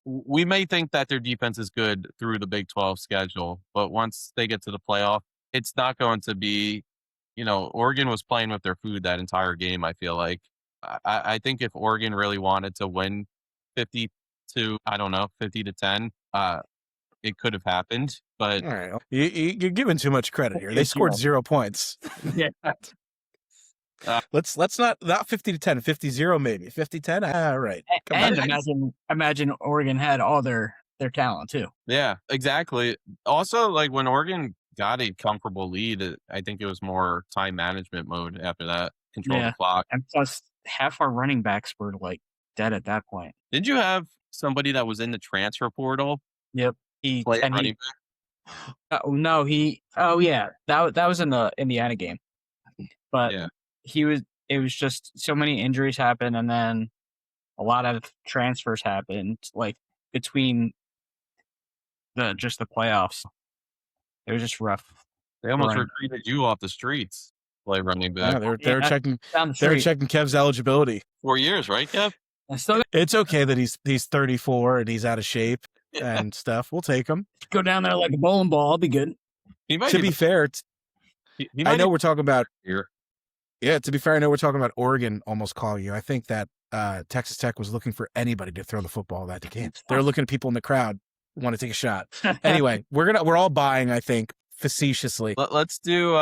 we may think that their defense is good through the Big 12 schedule, but once they get to the playoff, it's not going to be, Oregon was playing with their food that entire game, I feel like. I think if Oregon really wanted to win 50 to 10, it could have happened, but all right, you're giving too much credit here. They scored 0 points. Yeah. Let's not 50 to 10, 50-0 maybe 50-10. All right. And imagine Oregon had all their talent too. Yeah, exactly. Also, like when Oregon got a comfortable lead, I think it was more time management mode after that. Control the clock. And plus, half our running backs were like dead at that point. Did you have somebody that was in the transfer portal? Yep. He played running back? No, that was in the Indiana game. But it was just so many injuries happened, and then a lot of transfers happened, like between the playoffs. It was just rough. They almost recruited you off the streets. Play running back. Yeah, they were checking Kev's eligibility. 4 years, right, Kev? It's okay that he's 34 and he's out of shape and stuff. We'll take him. Go down there like a bowling ball. I'll be good. To be fair, I know we're talking about here. Yeah, to be fair, I know we're talking about Oregon almost calling you. I think that Texas Tech was looking for anybody to throw the football that game. They're looking at people in the crowd who want to take a shot. Anyway, we're all buying, I think, facetiously. Let's do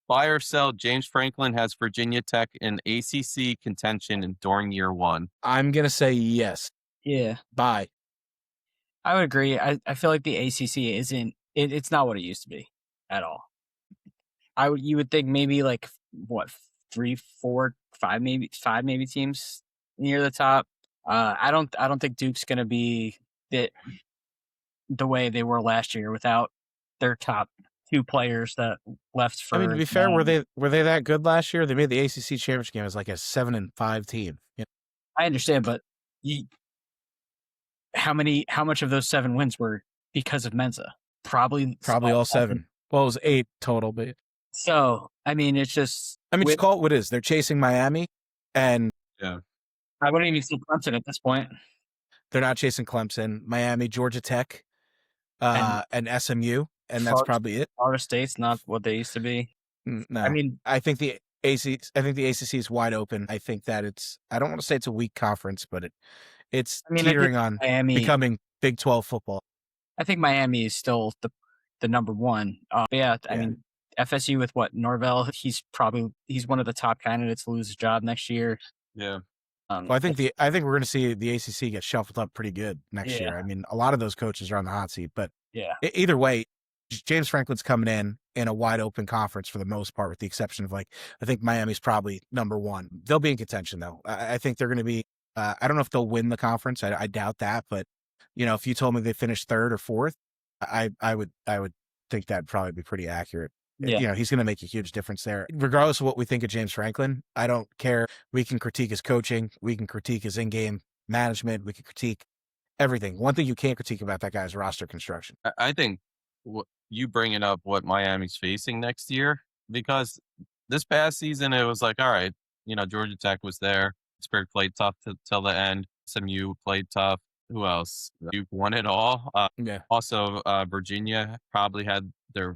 buy or sell. James Franklin has Virginia Tech in ACC contention during year one. I'm gonna say yes. Yeah, buy. I would agree. I feel like the ACC isn't. It's not what it used to be at all. You would think maybe like what 3, 4, 5 maybe teams near the top. I don't think Duke's gonna be the way they were last year without their top 2 players that left for. I mean, to be fair, were they that good last year? They made the ACC championship game as like a 7-5 team. Yeah. I understand, but how much of those 7 wins were because of Mensa? Probably all 7. Well, it was 8 total, but so I mean, it's just. I mean, just call it what it is. They're chasing Miami, and yeah, I wouldn't even see Clemson at this point. They're not chasing Clemson, Miami, Georgia Tech, and SMU, and that's probably it. Florida State's not what they used to be. No, I mean, I think the ACC is wide open. I think that I don't want to say it's a weak conference, but it's teetering on Miami becoming Big 12 football. I think Miami is still the number one. I mean, FSU with Norvell, he's one of the top candidates to lose his job next year. Yeah. Well, I think we're going to see the ACC get shuffled up pretty good next year. I mean, a lot of those coaches are on the hot seat, but either way, James Franklin's coming in a wide open conference for the most part, with the exception of I think Miami's probably number 1. They'll be in contention though. I think they're going to be. I don't know if they'll win the conference. I doubt that, but if you told me they finished 3rd or 4th, I would think that'd probably be pretty accurate. Yeah. He's going to make a huge difference there. Regardless of what we think of James Franklin, I don't care. We can critique his coaching. We can critique his in-game management. We can critique everything. One thing you can't critique about that guy is roster construction. I think you bringing up what Miami's facing next year, because this past season, it was like, all right, Georgia Tech was there. Pittsburgh played tough till the end. SMU played tough. Who else? Duke won it all. Also, Virginia probably had their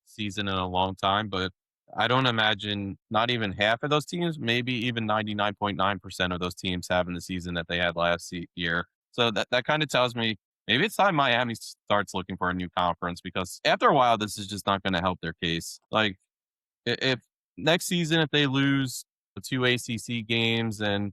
season in a long time, but I don't imagine not even half of those teams, maybe even 99.9% of those teams having the season that they had last year. So that kind of tells me maybe it's time Miami starts looking for a new conference, because after a while, this is just not going to help their case. Like if next season, if they lose 2 ACC games, and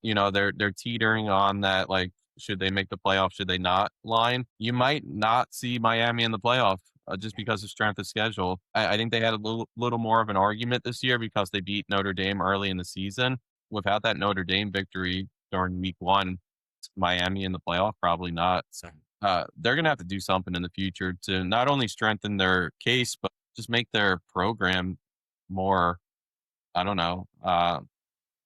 they're teetering on that, like, should they make the playoff, should they not line. You might not see Miami in the playoff just because of strength of schedule. I think they had a little more of an argument this year because they beat Notre Dame early in the season. Without that Notre Dame victory during week 1, Miami in the playoff, probably not. So, they're going to have to do something in the future to not only strengthen their case, but just make their program more, I don't know,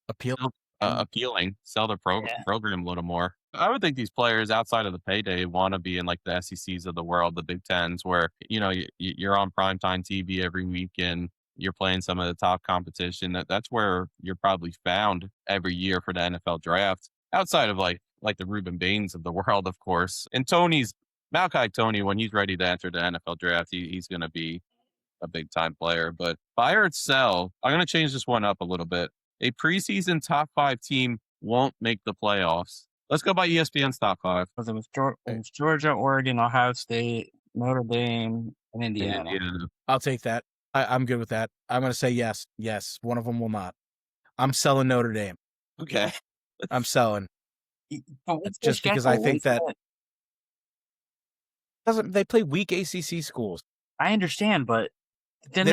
appealing, sell their program a little more. I would think these players outside of the payday want to be in like the SECs of the world, the Big Tens, where, you're on primetime TV every week and you're playing some of the top competition. That's where you're probably found every year for the NFL draft, outside of like the Reuben Baines of the world, of course. And Malachi Tony, when he's ready to enter the NFL draft, he's going to be a big time player. But buy or sell, I'm going to change this one up a little bit. A preseason top 5 team won't make the playoffs. Let's go by ESPN's top 5. Because it was Georgia, Oregon, Ohio State, Notre Dame, and Indiana. I'll take that. I'm good with that. I'm going to say yes. Yes, one of them will not. I'm selling Notre Dame. Okay. I'm selling. Just because I think that they play weak ACC schools. I understand, but then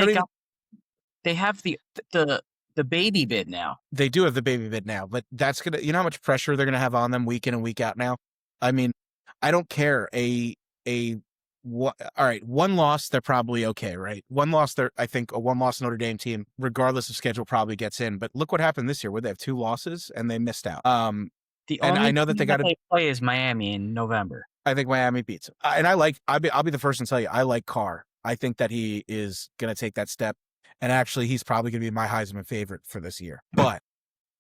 they have the baby bid now. They do have the baby bid now, but that's gonna, how much pressure they're gonna have on them week in and week out now. I mean, I don't care. All right, one loss, they're probably okay, right? One loss, I think a one-loss Notre Dame team, regardless of schedule, probably gets in. But look what happened this year, where they have 2 losses and they missed out. I know that they got to play is Miami in November. I think Miami beats them. And I'll be the first to tell you, I like Carr. I think that he is going to take that step. And actually, he's probably going to be my Heisman favorite for this year. But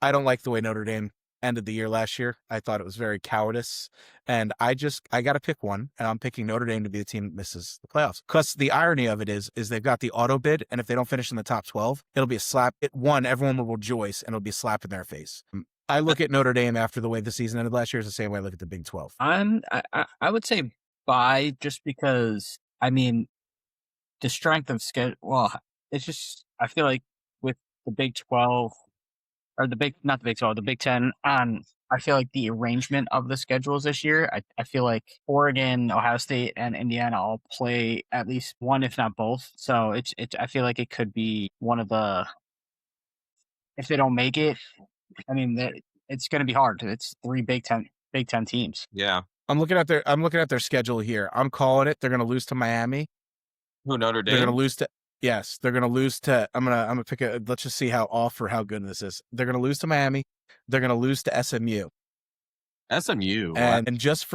I don't like the way Notre Dame ended the year last year. I thought it was very cowardice. And I got to pick one. And I'm picking Notre Dame to be the team that misses the playoffs. Because the irony of it is they've got the auto bid. And if they don't finish in the top 12, it'll be a slap. Everyone will rejoice and it'll be a slap in their face. I look at Notre Dame after the way the season ended last year is the same way I look at the Big 12. I would say buy, just because, I mean, the strength of schedule. Well, it's just, I feel like with the Big 12 or the Big 10 I feel like the arrangement of the schedules this year, I feel like Oregon, Ohio State, and Indiana all play at least one, if not both. So I feel like it could be one of the, if they don't make it, I mean, it's going to be hard. It's 3 Big Ten teams. Yeah. I'm looking at their schedule here. I'm calling it. They're going to lose to Miami. Who, Notre Dame? They're going to lose to. Yes, they're going to lose to. I'm gonna pick a. Let's just see how off or how good this is. They're going to lose to Miami. They're going to lose to SMU. SMU, and just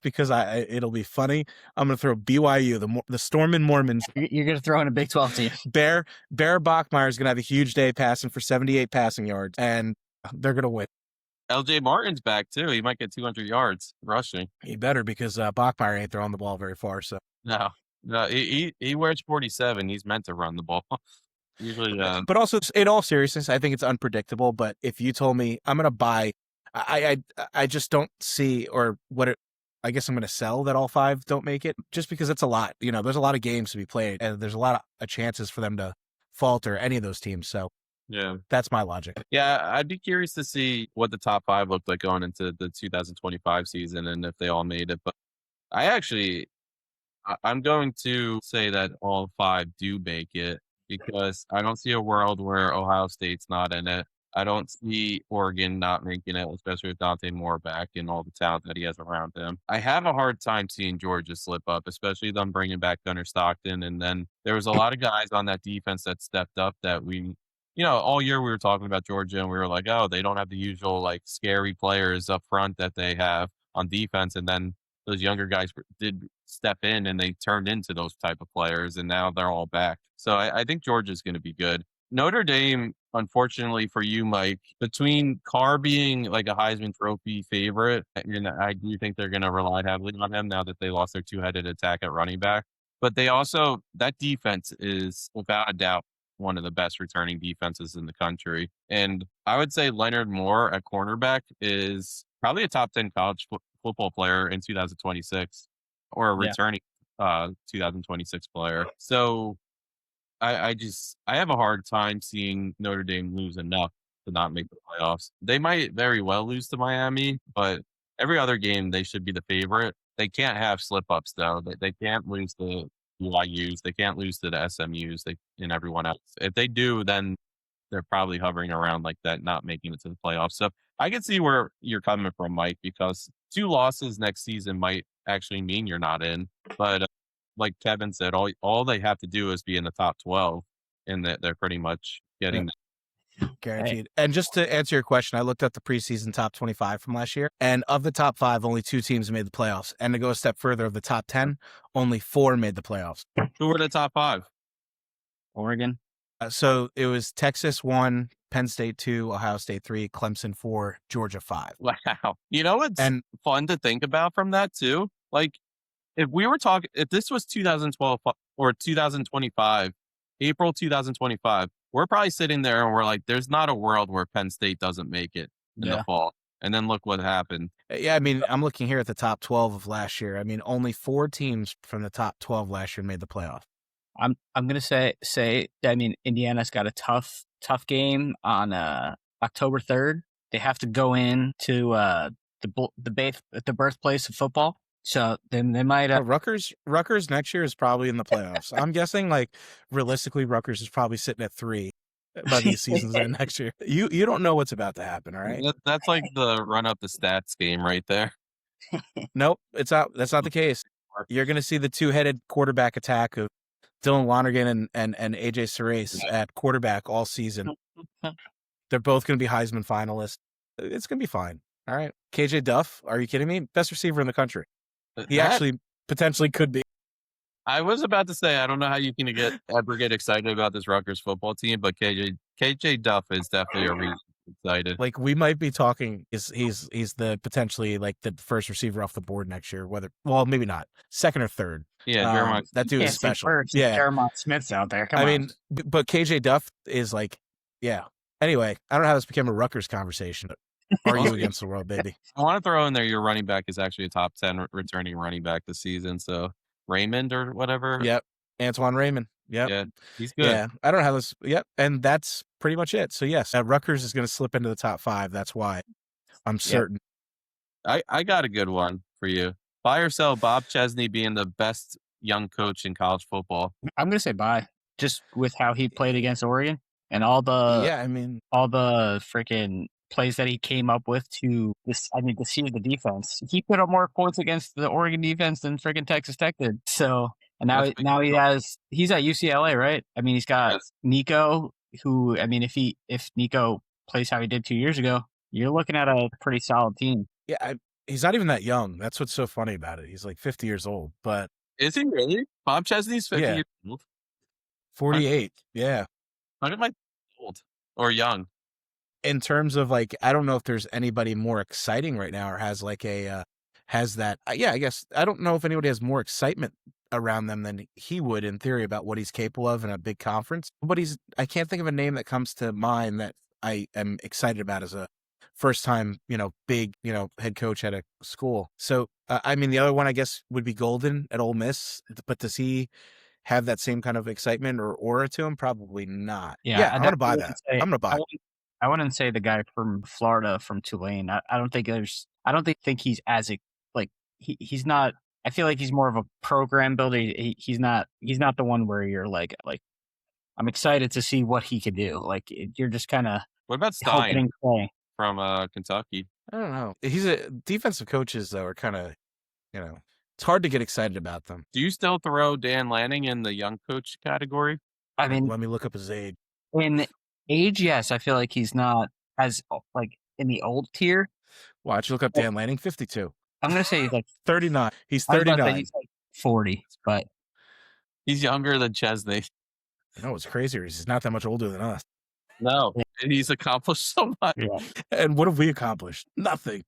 because it'll be funny, I'm going to throw BYU, the Stormin' Mormons. You're going to throw in a Big 12 team. Bear Bachmeier is going to have a huge day passing for 78 passing yards, and they're going to win. LJ Martin's back too. He might get 200 yards rushing. He better, because Bachmeier ain't throwing the ball very far. So no, he wears 47. He's meant to run the ball. Usually, but also, in all seriousness, I think it's unpredictable. But if you told me I'm going to buy, I just don't see, or what it. I guess I'm going to sell that all 5 don't make it, just because it's a lot. There's a lot of games to be played, and there's a lot of chances for them to falter, any of those teams. So yeah, that's my logic. Yeah, I'd be curious to see what the top 5 looked like going into the 2025 season, and if they all made it. But I'm going to say that all 5 do make it, because I don't see a world where Ohio State's not in it. I don't see Oregon not making it, especially with Dante Moore back and all the talent that he has around him. I have a hard time seeing Georgia slip up, especially them bringing back Gunnar Stockton. And then there was a lot of guys on that defense that stepped up that all year we were talking about Georgia, and we were like, oh, they don't have the usual like scary players up front that they have on defense. And then those younger guys did step in, and they turned into those type of players, and now they're all back. So I think Georgia's going to be good. Notre Dame, unfortunately for you, Mike, between Carr being like a Heisman Trophy favorite, I do think they're going to rely heavily on him now that they lost their 2-headed attack at running back. But that defense is without a doubt one of the best returning defenses in the country. And I would say Leonard Moore at cornerback is probably a top 10 college football player in 2026, or a returning 2026 player. So I have a hard time seeing Notre Dame lose enough to not make the playoffs. They might very well lose to Miami, but every other game they should be the favorite. They can't have slip-ups, though. They can't lose to BYUs. They can't lose to the SMUs and everyone else. If they do, then they're probably hovering around like that, not making it to the playoffs. So I can see where you're coming from, Mike, because 2 losses next season might actually mean you're not in. But like Kevin said, all they have to do is be in the top 12, and that they're pretty much getting guaranteed. And just to answer your question, I looked at the preseason top 25 from last year, and of the top 5, only 2 teams made the playoffs. And to go a step further, of the top 10, only 4 made the playoffs. Who were the top 5? Oregon. So it was Texas 1, Penn State 2, Ohio State 3, Clemson 4, Georgia 5. Wow. You know what's fun to think about from that too? Like, if this was 2012 or 2025, April 2025, we're probably sitting there and we're like, there's not a world where Penn State doesn't make it in the fall. And then look what happened. Yeah, I mean, I'm looking here at the top 12 of last year. I mean, only 4 teams from the top 12 last year made the playoff. I'm gonna say I mean, Indiana's got a tough game on October 3rd. They have to go in to the birthplace of football. So then they might. Rutgers next year is probably in the playoffs. I'm guessing, like, realistically, Rutgers is probably sitting at 3 by the season's end next year. You don't know what's about to happen, all right? That's like the run up the stats game right there. Nope, it's not. That's not the case. You're going to see the 2-headed quarterback attack of Dylan Lonergan and AJ Surace at quarterback all season. They're both going to be Heisman finalists. It's going to be fine. All right. KJ Duff, are you kidding me? Best receiver in the country. He actually potentially could be. I was about to say, I don't know how you can ever get excited about this Rutgers football team, but KJ Duff is definitely a reason excited. Like, we might be talking, he's the potentially like the first receiver off the board next year, maybe not, second or third. Yeah, Jeremiah. That dude is special. Yeah, Jeremiah Smith's out there. Come on. I mean, but KJ Duff is like, yeah. Anyway, I don't know how this became a Rutgers conversation. Are you against the world, baby? I want to throw in there your running back is actually a top 10 returning running back this season. So Raymond or whatever. Yep. Antoine Raymond. Yep. Yeah, he's good. Yeah, I don't know how this. Yep. And that's pretty much it. So, yes, Rutgers is going to slip into the top 5. That's why I'm certain. I got a good one for you. Buy or sell Bob Chesney being the best young coach in college football? I'm going to say buy, just with how he played against Oregon and all the freaking plays that he came up with to deceive the defense. He put up more points against the Oregon defense than freaking Texas Tech did. So, and now he's at UCLA, right? I mean, he's got Nico, who, I mean, if Nico plays how he did 2 years ago, you're looking at a pretty solid team. Yeah, he's not even that young. That's what's so funny about it. He's like 50 years old, but is he really? Bob Chesney's 50 years old? 48, yeah. How am I old or young? In terms of, like, I don't know if there's anybody more exciting right now or has like has that. I guess I don't know if anybody has more excitement around them than he would in theory about what he's capable of in a big conference. But I can't think of a name that comes to mind that I am excited about as a first time, big, head coach at a school. So, I mean, the other one I guess would be Golden at Ole Miss, but does he have that same kind of excitement or aura to him? Probably not. Yeah, I'm going to buy that. I'm going to buy it. I wouldn't say the guy from Florida, from Tulane. I don't think he's as he's not. I feel like he's more of a program builder. He's not the one where you're like I'm excited to see what he could do. Like, you're just kind of. What about Stein from Kentucky? I don't know. He's a defensive coaches though are kind of, it's hard to get excited about them. Do you still throw Dan Lanning in the young coach category? I mean, let me look up his age. In age, yes. I feel like he's not as like in the old tier. Watch, look up Dan Lanning, 52. I'm gonna say he's like 39. He's 39. He's like 40, but he's younger than Chesney. No, it's crazier. He's not that much older than us. No, and he's accomplished so much. Yeah. And what have we accomplished? Nothing.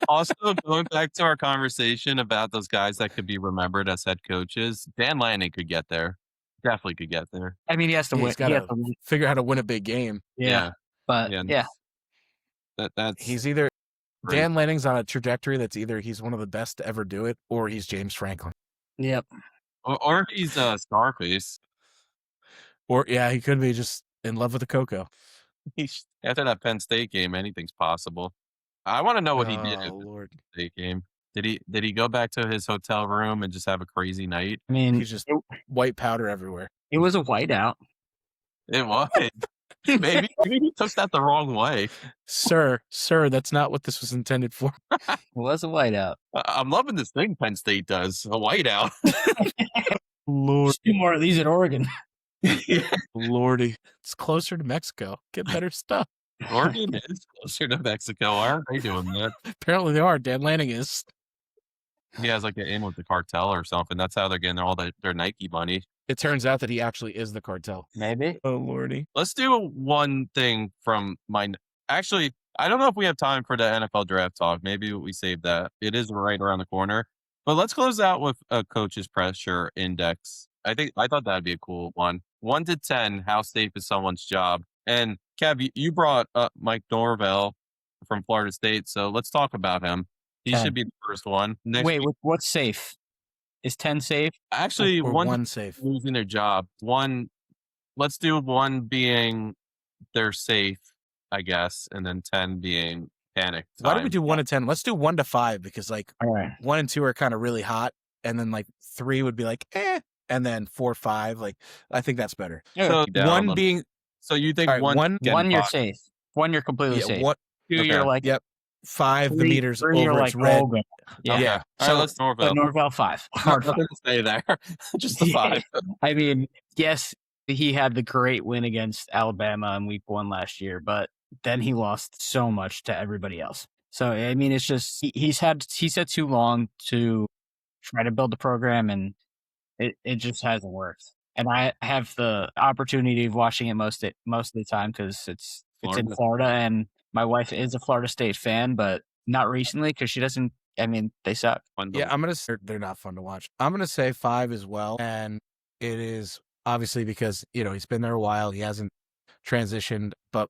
Also, going back to our conversation about those guys that could be remembered as head coaches, Dan Lanning could get there. Definitely could get there. I mean, he has to win. He's got to figure out how to win a big game. Yeah. But that's he's either great. Dan Lanning's on a trajectory that's either he's one of the best to ever do it, or he's James Franklin. Yep. Or he's Scarface. Or he could be just in love with the cocoa. After that Penn State game, anything's possible. I want to know what he did Oh, at the Lord. Penn State game. Did he go back to his hotel room and just have a crazy night? I mean, He's just white powder everywhere. it was a whiteout. It was. Maybe he took that the wrong way. Sir, that's not what this was intended for. It was a whiteout. I'm loving this thing Penn State does, a whiteout. Lord. There's 2 more of these at Oregon. Lordy. It's closer to Mexico. Get better stuff. Oregon is closer to Mexico. Why aren't they doing that? Apparently they are. Dan Lanning is. He has like an in with the cartel or something. That's how they're getting all their Nike money. It turns out that he actually is the cartel. Maybe. Oh, Lordy. Let's do one thing from my. Actually, I don't know if we have time for the NFL draft talk. Maybe we save that. It is right around the corner. But let's close out with a coach's pressure index. I thought that'd be a cool one. 1 to 10, how safe is someone's job? And Kev, you brought up Mike Norvell from Florida State, so let's talk about him. He 10. should be the first one. Wait, what's safe? Is 10 safe? Actually, Or one safe. losing their job. Let's do 1 being they're safe, I guess, and then 10 being panic time. Why don't we do 1 to 10? Let's do 1 to 5 because like All right. 1 and 2 are kind of really hot, and then like 3 would be like and then 4, 5 like I think that's better. So down a 1 little. being So you think all right, 1 1 you're safe. 1 you're completely safe. 2 Okay. you're like 5 the 3 meters 3 you're over like its red. Oregon. Yeah. Okay. Yeah. All So- right, let's Norvell. But Norvell 5. Hard 5. Nothing to say there. Just the 5. I mean, yes, he had the great win against Alabama in week 1 last year, but then he lost so much to everybody else. So, I mean, it's just he's had too long to try to build the program, and it just hasn't worked. And I have the opportunity of watching it most of the time because it's in Florida. Florida, and my wife is a Florida State fan, but not recently because she doesn't. I mean, they suck. Yeah, I'm gonna say they're not fun to watch. I'm gonna say 5 as well, and it is obviously because he's been there a while. He hasn't transitioned, but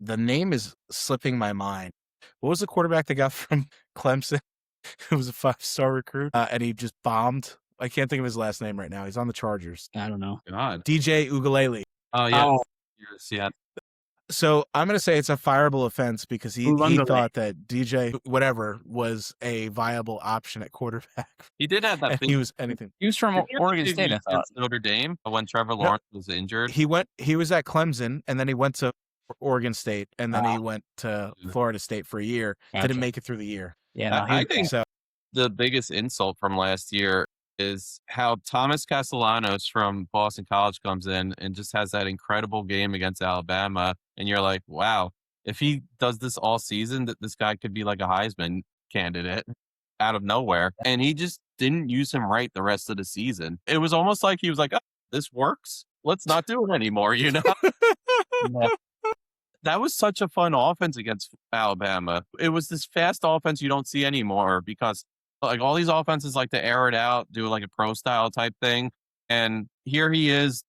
the name is slipping my mind. What was the quarterback that got from Clemson? It was a 5-star recruit, and he just bombed. I can't think of his last name right now. He's on the Chargers. I don't know. God. DJ Ugalele. Oh yeah. Oh, Yeah. So I'm going to say it's a fireable offense because he Ugalele. thought that DJ whatever was a viable option at quarterback. He did have that And thing. he was anything. he was from Did he have Oregon the State, I big thought. against Notre Dame when Trevor Lawrence was injured. He was at Clemson, and then he went to Oregon State, and then he went to Florida State for a year. Gotcha. Didn't make it through the year. Yeah, no, I he- think So the biggest insult from last year is how Thomas Castellanos from Boston College comes in and just has that incredible game against Alabama. And you're like, wow, if he does this all season, that this guy could be like a Heisman candidate out of nowhere. And he just didn't use him right the rest of the season. It was almost like he was like, oh, this works. Let's not do it anymore, yeah. That was such a fun offense against Alabama. It was this fast offense you don't see anymore because like all these offenses like to air it out, do like a pro style type thing. And here he is,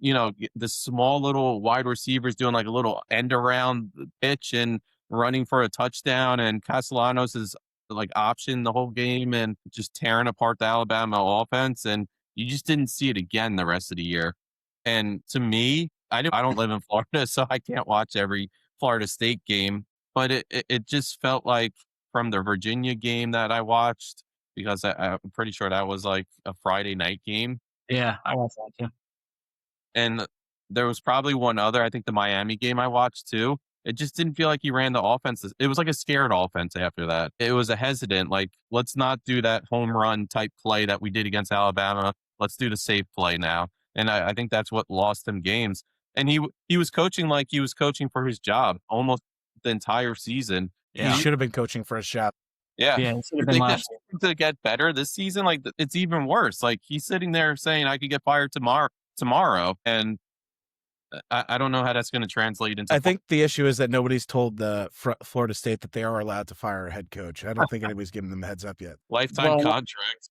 the small little wide receivers doing like a little end around pitch and running for a touchdown. And Castellanos is like option the whole game and just tearing apart the Alabama offense. And you just didn't see it again the rest of the year. And to me, I don't live in Florida, so I can't watch every Florida State game. But it just felt like from the Virginia game that I watched, because I'm pretty sure that was like a Friday night game. Yeah, I watched that too. And there was probably one other, I think the Miami game I watched too. It just didn't feel like he ran the offense. It was like a scared offense after that. It was a hesitant, like, let's not do that home run type play that we did against Alabama. Let's do the safe play now. And I think that's what lost him games. And he was coaching like he was coaching for his job almost the entire season. he should have been coaching for a shot. Yeah. Yeah, it should You have been think last year. that's to get better this season? Like it's even worse. Like he's sitting there saying I could get fired tomorrow. And I don't know how that's going to translate into. I think the issue is that nobody's told the Florida State that they are allowed to fire a head coach. I don't think anybody's giving them a heads up yet. Lifetime Well, contract.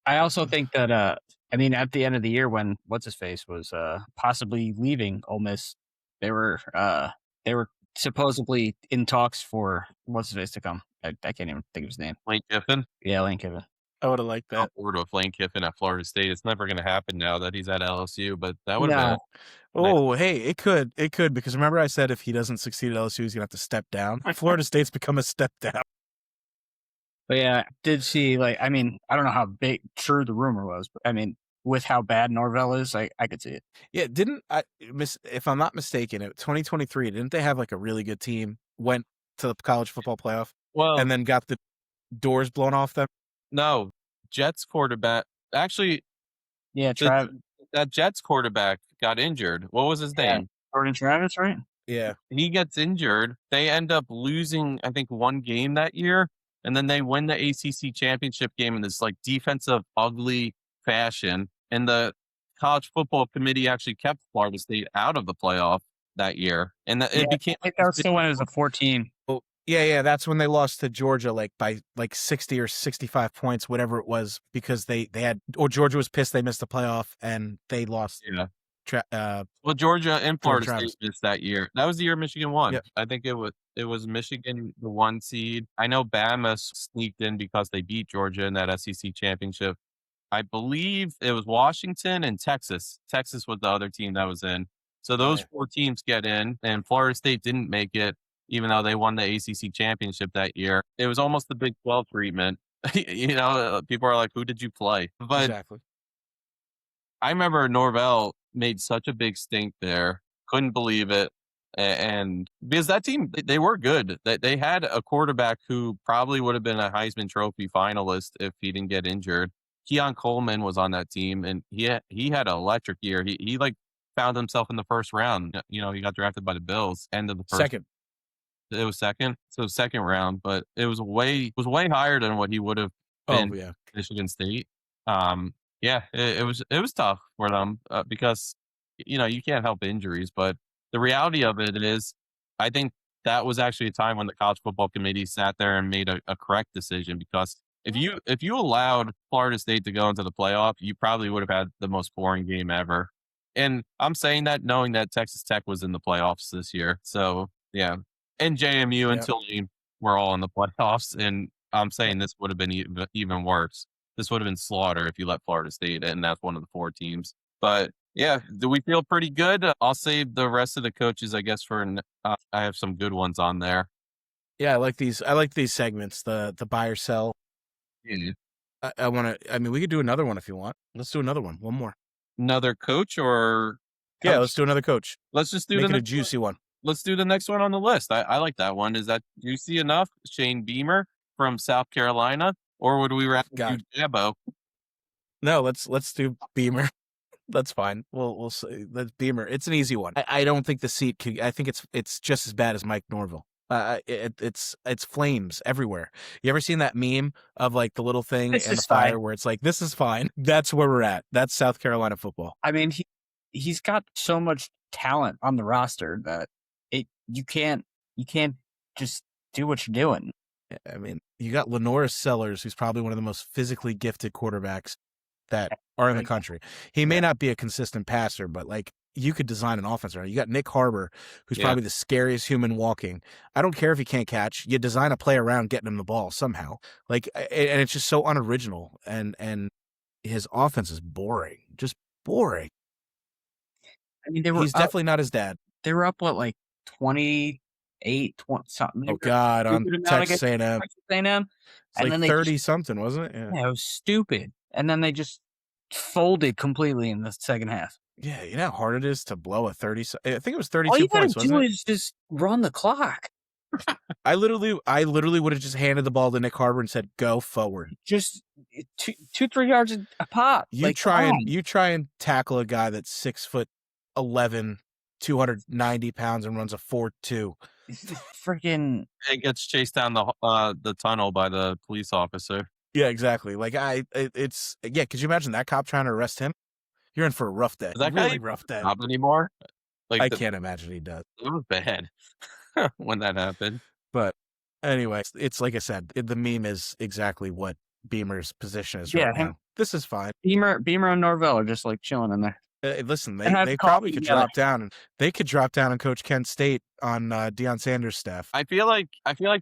I also think that I mean, at the end of the year when what's his face was possibly leaving Ole Miss, they were supposedly in talks for what's his face to come. I can't even think of his name. Lane Kiffin. Yeah, Lane Kiffin. I would have liked that. Forward with Lane Kiffin at Florida State. It's never going to happen now that he's at LSU, but that would have been. No. Oh, hey, it could, because remember I said if he doesn't succeed at LSU, he's gonna have to step down. Florida State's become a step down. But yeah, I did see, like, I mean, I don't know how true the rumor was, but I mean, with how bad Norvell is, I could see it. Yeah, if I'm not mistaken, 2023, didn't they have like a really good team? Went to the college football playoff Well, and then got the doors blown off them. no, Jets quarterback. Actually, Yeah, Travis. that Jets quarterback got injured. What was his name? Jordan Travis, right? Yeah, He gets injured. They end up losing, I think, one game that year, and then they win the ACC championship game in this like defensive, ugly fashion. And the college football committee actually kept Florida State out of the playoff that year, and it became. I think that was still when it was a 14. oh, yeah. That's when they lost to Georgia, like by like 60 or 65 points, whatever it was, because they had, or Georgia was pissed they missed the playoff and they lost. Yeah. Well, Georgia and Florida Travis. State missed that year. That was the year Michigan won. Yep. I think it was Michigan, the 1 seed. I know Bama sneaked in because they beat Georgia in that SEC championship. I believe it was Washington and Texas. Texas was the other team that was in. So those 4 teams get in, and Florida State didn't make it, even though they won the ACC championship that year. It was almost the Big 12 treatment. People are like, who did you play? But Exactly. I remember Norvell made such a big stink there. Couldn't believe it. And because that team, they were good. They had a quarterback who probably would have been a Heisman Trophy finalist if he didn't get injured. Keon Coleman was on that team, and he had an electric year. He like found himself in the first round. He got drafted by the Bills. End of the first. Second. It was second. So second round, but it was way higher than what he would have been. Oh yeah. Michigan State. Yeah, it was tough for them because you can't help injuries, but the reality of it is, I think that was actually a time when the college football committee sat there and made a correct decision, because if you allowed Florida State to go into the playoff, you probably would have had the most boring game ever. And I'm saying that knowing that Texas Tech was in the playoffs this year. So yeah, and JMU and Tulane were all in the playoffs, and I'm saying this would have been even worse. This would have been slaughter if you let Florida State, and that's one of the 4 teams. But yeah, do we feel pretty good? I'll save the rest of the coaches, I guess, for I have some good ones on there. Yeah, I like these segments, the buy or sell. Yeah. I mean, we could do another one if you want. Let's do another one. One more. Another coach or coach? Yeah, let's do another coach. Let's just do Make it a juicy one. Let's do the next one on the list. I like that one. Is that juicy enough? Shane Beamer from South Carolina, or would we rather do Dabo? No, let's do Beamer. That's fine. We'll say that's Beamer. It's an easy one. I don't think the seat could. I think it's just as bad as Mike Norvell. It's flames everywhere. You ever seen that meme of like the little thing in the fire where it's like, this is fine? That's where we're at. That's South Carolina football. I mean, he's got so much talent on the roster that you can't just do what you're doing. I mean, you got Lenora Sellers, who's probably one of the most physically gifted quarterbacks that are in the country. He may not be a consistent passer, but like, you could design an offense around. You got Nick Harbor, who's probably the scariest human walking. I don't care if he can't catch. You design a play around getting him the ball somehow. Like, and it's just so unoriginal. And his offense is boring, just boring. I mean, he's definitely not his dad. They were up what, like 28, 20 something. Oh God, on Texas A&M. And like then 30 something, wasn't it? Yeah, it was stupid. And then they just folded completely in the second half. Yeah, you know how hard it is to blow a 30. I think it was 32 points. All you gotta do is just run the clock. I literally would have just handed the ball to Nick Harbor and said, "Go forward." Just 2-3 yards a pop. You try and tackle a guy that's 6'11", 290 pounds, and runs a 4.2. Freaking! It gets chased down the tunnel by the police officer. Yeah, exactly. Like could you imagine that cop trying to arrest him? You're in for a rough day. Is that really rough day? Not anymore. Like I can't imagine he does. It was bad when that happened. But anyway, it's like I said, the meme is exactly what Beamer's position is right now. This is fine. Beamer and Norvell are just like chilling in there. Listen, they probably could drop down, and they could drop down and coach Kent State on Deion Sanders' staff. I feel like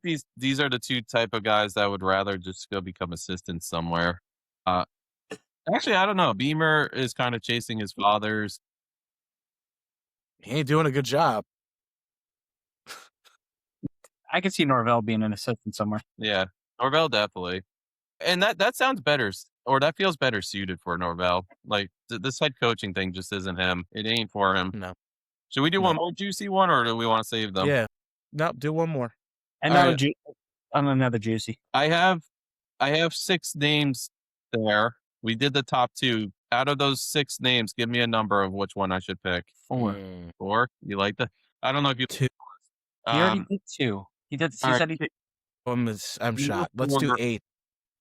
these are the two type of guys that would rather just go become assistants somewhere. Uh, Actually, I don't know. Beamer is kind of chasing his father's. He ain't doing a good job. I could see Norvell being an assistant somewhere. Yeah, Norvell definitely. And that sounds better, or that feels better suited for Norvell. Like this head coaching thing just isn't him. It ain't for him. No. Should we do one more juicy one, or do we want to save them? Yeah. No, do one more. Another right. another juicy. I have 6 names there. We did the top 2. Out of those 6 names, give me a number of which one I should pick. 4. 4? You like that? I don't know if you 2. He already did 2. He did. He all said he did. I'm shot. Let's do 8.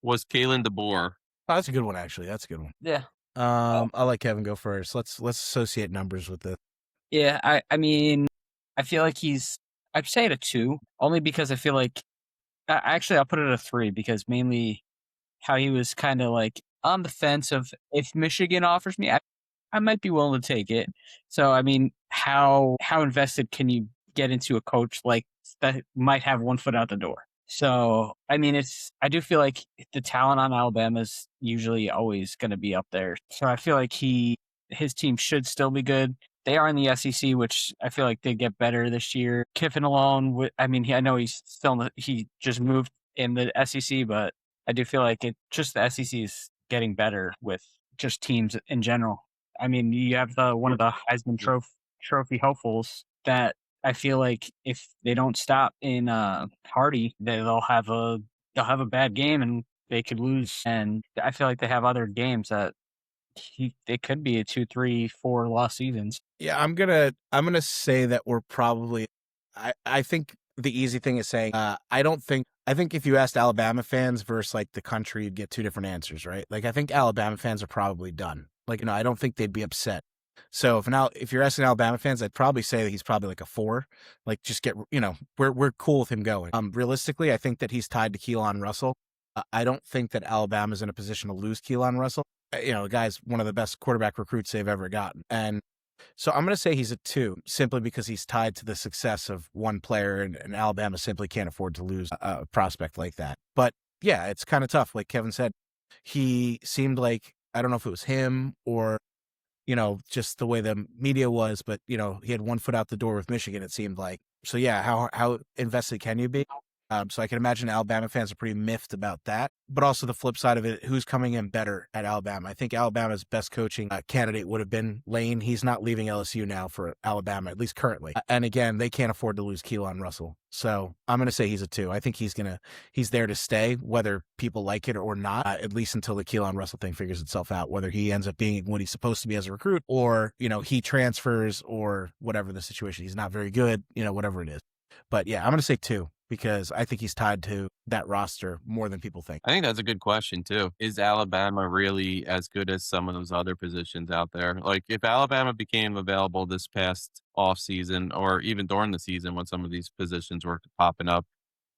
Was Kalen DeBoer. Oh, that's a good one, actually. That's a good one. Yeah. I'll let Kevin go first. Let's associate numbers with this. Yeah. I mean, I feel like I'd say it a 2, only because I feel like. Actually, I'll put it a 3 because mainly how he was kind of like on the fence of if Michigan offers me, I might be willing to take it. So I mean, how invested can you get into a coach like that might have one foot out the door? So I mean, I do feel like the talent on Alabama is usually always going to be up there. So I feel like his team should still be good. They are in the SEC, which I feel like they get better this year. Kiffin alone, I mean, I know he just moved in the SEC, but I do feel like the SEC is getting better with just teams in general. I mean, you have one of the Heisman Trophy hopefuls that I feel like if they don't stop in Hardy, they'll have a bad game and they could lose. And I feel like they have other games that they could be a 2, 3, 4 loss seasons. Yeah, I'm gonna say that we're probably. I think the easy thing is saying I think if you asked Alabama fans versus like the country, you'd get 2 different answers, right? Like I think Alabama fans are probably done. Like I don't think they'd be upset. So if you're asking Alabama fans, I'd probably say that he's probably like a 4. Like just get we're cool with him going. Realistically, I think that he's tied to Keelan Russell. I don't think that Alabama's in a position to lose Keelan Russell. The guy's one of the best quarterback recruits they've ever gotten. And so I'm going to say he's a 2 simply because he's tied to the success of one player and Alabama simply can't afford to lose a prospect like that. But yeah, it's kind of tough. Like Kevin said, he seemed like, I don't know if it was him or, just the way the media was, but, he had one foot out the door with Michigan, it seemed like. So yeah, how invested can you be? So I can imagine Alabama fans are pretty miffed about that. But also the flip side of it, who's coming in better at Alabama? I think Alabama's best coaching candidate would have been Lane. He's not leaving LSU now for Alabama, at least currently. And again, they can't afford to lose Keelan Russell. So I'm going to say he's a 2. I think he's there to stay, whether people like it or not, at least until the Keelan Russell thing figures itself out, whether he ends up being what he's supposed to be as a recruit or, he transfers or whatever the situation. He's not very good, whatever it is. But yeah, I'm going to say 2. Because I think he's tied to that roster more than people think. I think that's a good question, too. Is Alabama really as good as some of those other positions out there? Like, if Alabama became available this past offseason or even during the season when some of these positions were popping up,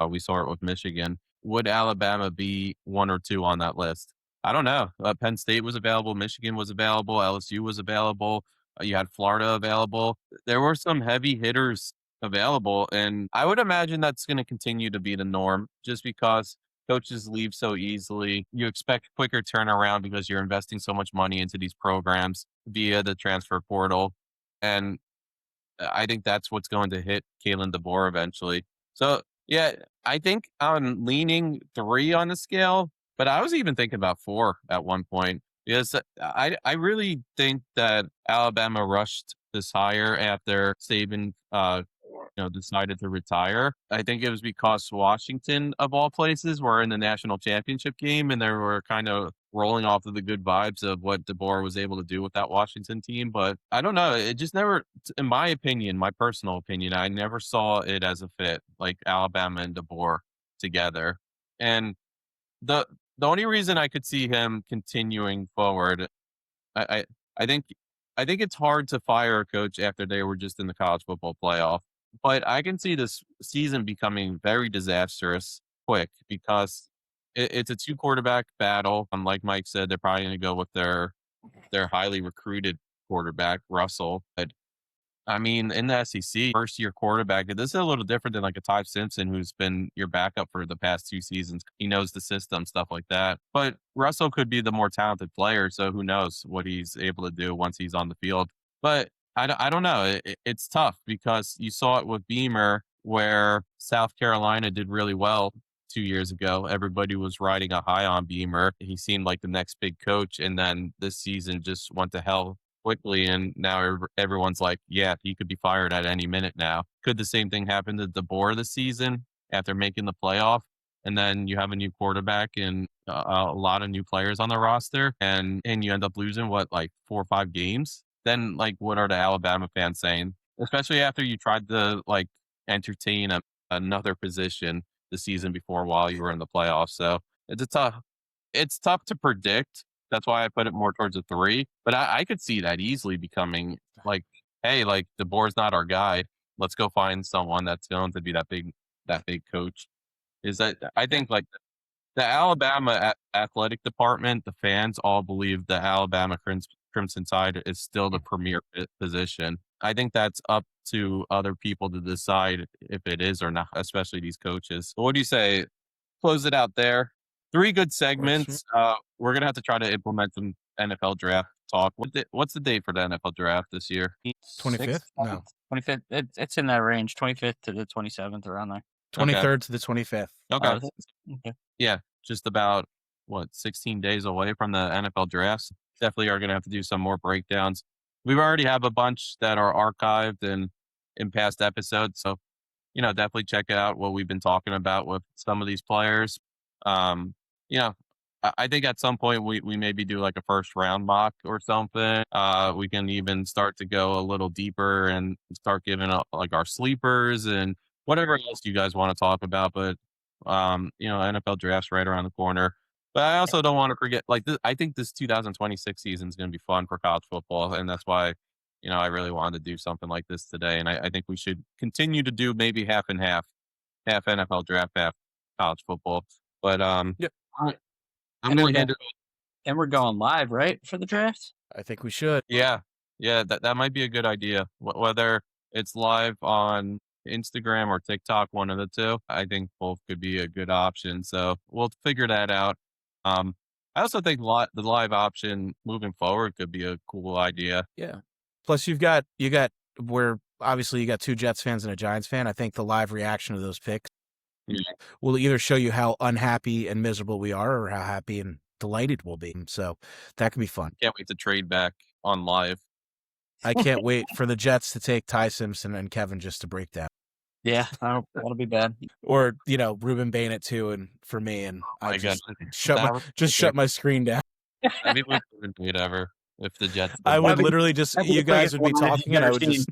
we saw it with Michigan, would Alabama be 1 or 2 on that list? I don't know. Penn State was available. Michigan was available. LSU was available. You had Florida available. There were some heavy hitters available. And I would imagine that's going to continue to be the norm just because coaches leave so easily. You expect quicker turnaround because you're investing so much money into these programs via the transfer portal. And I think that's what's going to hit Kalen DeBoer eventually. So, yeah, I think I'm leaning 3 on the scale, but I was even thinking about 4 at one point because I really think that Alabama rushed this hire after Saban decided to retire. I think it was because Washington, of all places, were in the national championship game and they were kind of rolling off of the good vibes of what DeBoer was able to do with that Washington team. But I don't know. It just never, in my opinion, my personal opinion, I never saw it as a fit, like Alabama and DeBoer together. And the only reason I could see him continuing forward, I think it's hard to fire a coach after they were just in the college football playoff. But I can see this season becoming very disastrous quick because it's a 2 quarterback battle. Like Mike said, they're probably going to go with their highly recruited quarterback, Russell. But I mean, in the SEC, first-year quarterback, this is a little different than like a Ty Simpson, who's been your backup for the past 2 seasons. He knows the system, stuff like that. But Russell could be the more talented player, so who knows what he's able to do once he's on the field. But I don't know. It's tough because you saw it with Beamer, where South Carolina did really well 2 years ago. Everybody was riding a high on Beamer. He seemed like the next big coach, and then this season just went to hell quickly, and now everyone's like, yeah, he could be fired at any minute now. Could the same thing happen to DeBoer this season after making the playoff? And then you have a new quarterback and a lot of new players on the roster, and you end up losing like 4 or 5 games. Then like, what are the Alabama fans saying? Especially after you tried to like entertain another position the season before while you were in the playoffs. So it's tough to predict. That's why I put it more towards a 3. But I could see that easily becoming like, hey, like DeBoer's not our guy. Let's go find someone that's going to be that big coach. Is that I think like the Alabama athletic department, the fans all believe the Alabama Crimson Tide is still the premier position. I think that's up to other people to decide if it is or not, especially these coaches. What do you say? Close it out there. 3 good segments. We're going to have to try to implement some NFL draft talk. What's the date for the NFL draft this year? 25th? No. 25th. It's in that range, 25th to the 27th, around there. 23rd to the 25th. Okay. Okay. Yeah, just about, 16 days away from the NFL drafts. Definitely are going to have to do some more breakdowns. We already have a bunch that are archived and in past episodes. So, definitely check out what we've been talking about with some of these players. I think at some point we maybe do like a first round mock or something. We can even start to go a little deeper and start giving up like our sleepers and whatever else you guys want to talk about. But, NFL draft's right around the corner. But I also don't want to forget, like, I think this 2026 season is going to be fun for college football. And that's why, I really wanted to do something like this today. And I think we should continue to do maybe half and half NFL draft, half college football. But, Yep. And we're going live, right, for the draft? I think we should. Yeah, that might be a good idea. Whether it's live on Instagram or TikTok, one of the two, I think both could be a good option. So we'll figure that out. I also think the live option moving forward could be a cool idea. Yeah. Plus, you got 2 Jets fans and a Giants fan. I think the live reaction to those picks will either show you how unhappy and miserable we are, or how happy and delighted we'll be. So that could be fun. Can't wait to trade back on live. I can't wait for the Jets to take Ty Simpson and Kevin just to break down. Yeah, that'll be bad. Or, Ruben Bain at 2 and for me, and I just shut my screen down. Maybe we wouldn't do it ever if the Jets. I would literally just, you guys would be talking and I would just.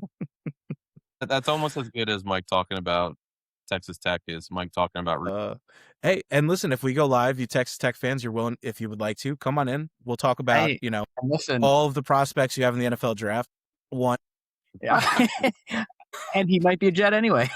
That's almost as good as Mike talking about Texas Tech is Mike talking about. Hey, and listen, if we go live, you Texas Tech fans, you're willing, if you would like to, come on in. We'll talk about, all of the prospects you have in the NFL draft. One. Yeah. And he might be a Jet anyway.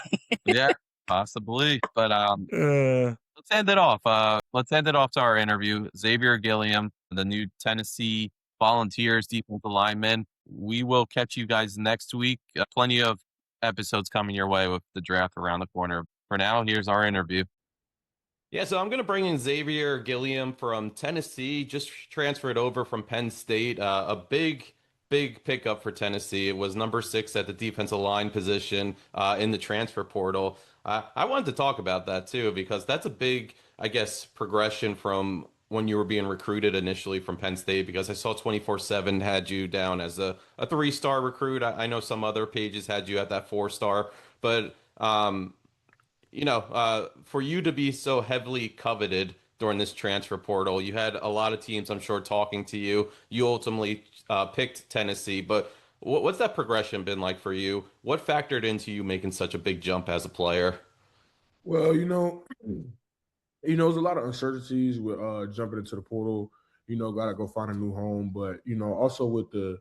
Yeah, possibly. But let's end it off. Let's end it off to our interview. Xavier Gilliam, the new Tennessee Volunteers defensive lineman. We will catch you guys next week. Plenty of episodes coming your way with the draft around the corner. For now, here's our interview. Yeah, so I'm going to bring in Xavier Gilliam from Tennessee, just transferred over from Penn State. A big pickup for Tennessee. It was number 6 at the defensive line position in the transfer portal. I wanted to talk about that too, because that's a big, I guess, progression from when you were being recruited initially from Penn State, because I saw 24/7 had you down as a 3-star recruit. I know some other pages had you at that 4-star, but for you to be so heavily coveted during this transfer portal, you had a lot of teams, I'm sure, talking to you. You ultimately picked Tennessee, but what's that progression been like for you? What factored into you making such a big jump as a player? Well, there's a lot of uncertainties with jumping into the portal. Gotta go find a new home, but also with the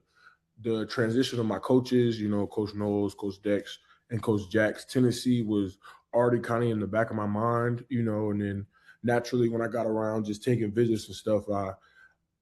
transition of my coaches, Coach Knowles, Coach Dex, and Coach Jacks, Tennessee was already kind of in the back of my mind, and then naturally when I got around just taking visits and stuff,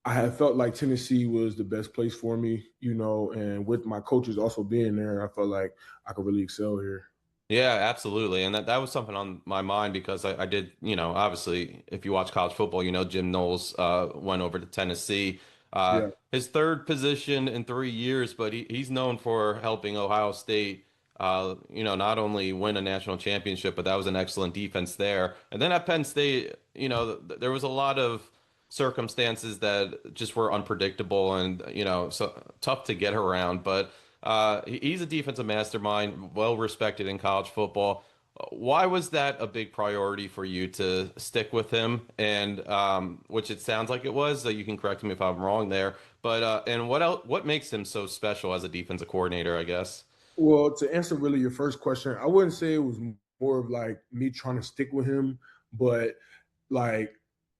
I had felt like Tennessee was the best place for me, and with my coaches also being there, I felt like I could really excel here. Yeah, absolutely. And that was something on my mind because I did, obviously, if you watch college football, Jim Knowles went over to Tennessee. Yeah, His third position in 3 years, but he's known for helping Ohio State, not only win a national championship, but that was an excellent defense there. And then at Penn State, there was a lot of circumstances that just were unpredictable and, so tough to get around. But he's a defensive mastermind, well respected in college football. Why was that a big priority for you to stick with him? And which it sounds like it was. So you can correct me if I'm wrong there. But and what else? What makes him so special as a defensive coordinator? I guess. well, to answer really your first question, I wouldn't say it was more of like me trying to stick with him, but like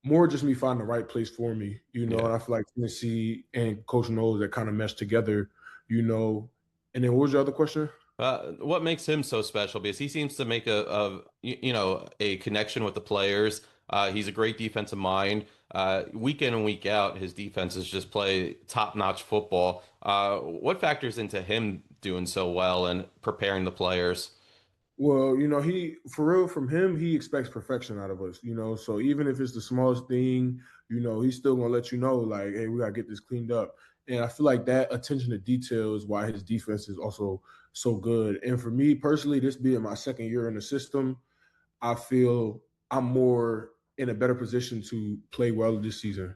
more just me finding the right place for me, Yeah. and I feel like Tennessee and Coach Knowles that kind of mesh together, And then what was your other question? What makes him so special? Because he seems to make a connection with the players. He's a great defensive mind. Week in and week out, his defenses just play top-notch football. What factors into him doing so well and preparing the players? Well, he for real from him, he expects perfection out of us, So even if it's the smallest thing, he's still gonna let you know, like, hey, we gotta get this cleaned up. And I feel like that attention to detail is why his defense is also so good. And for me personally, this being my second year in the system, I feel I'm more in a better position to play well this season.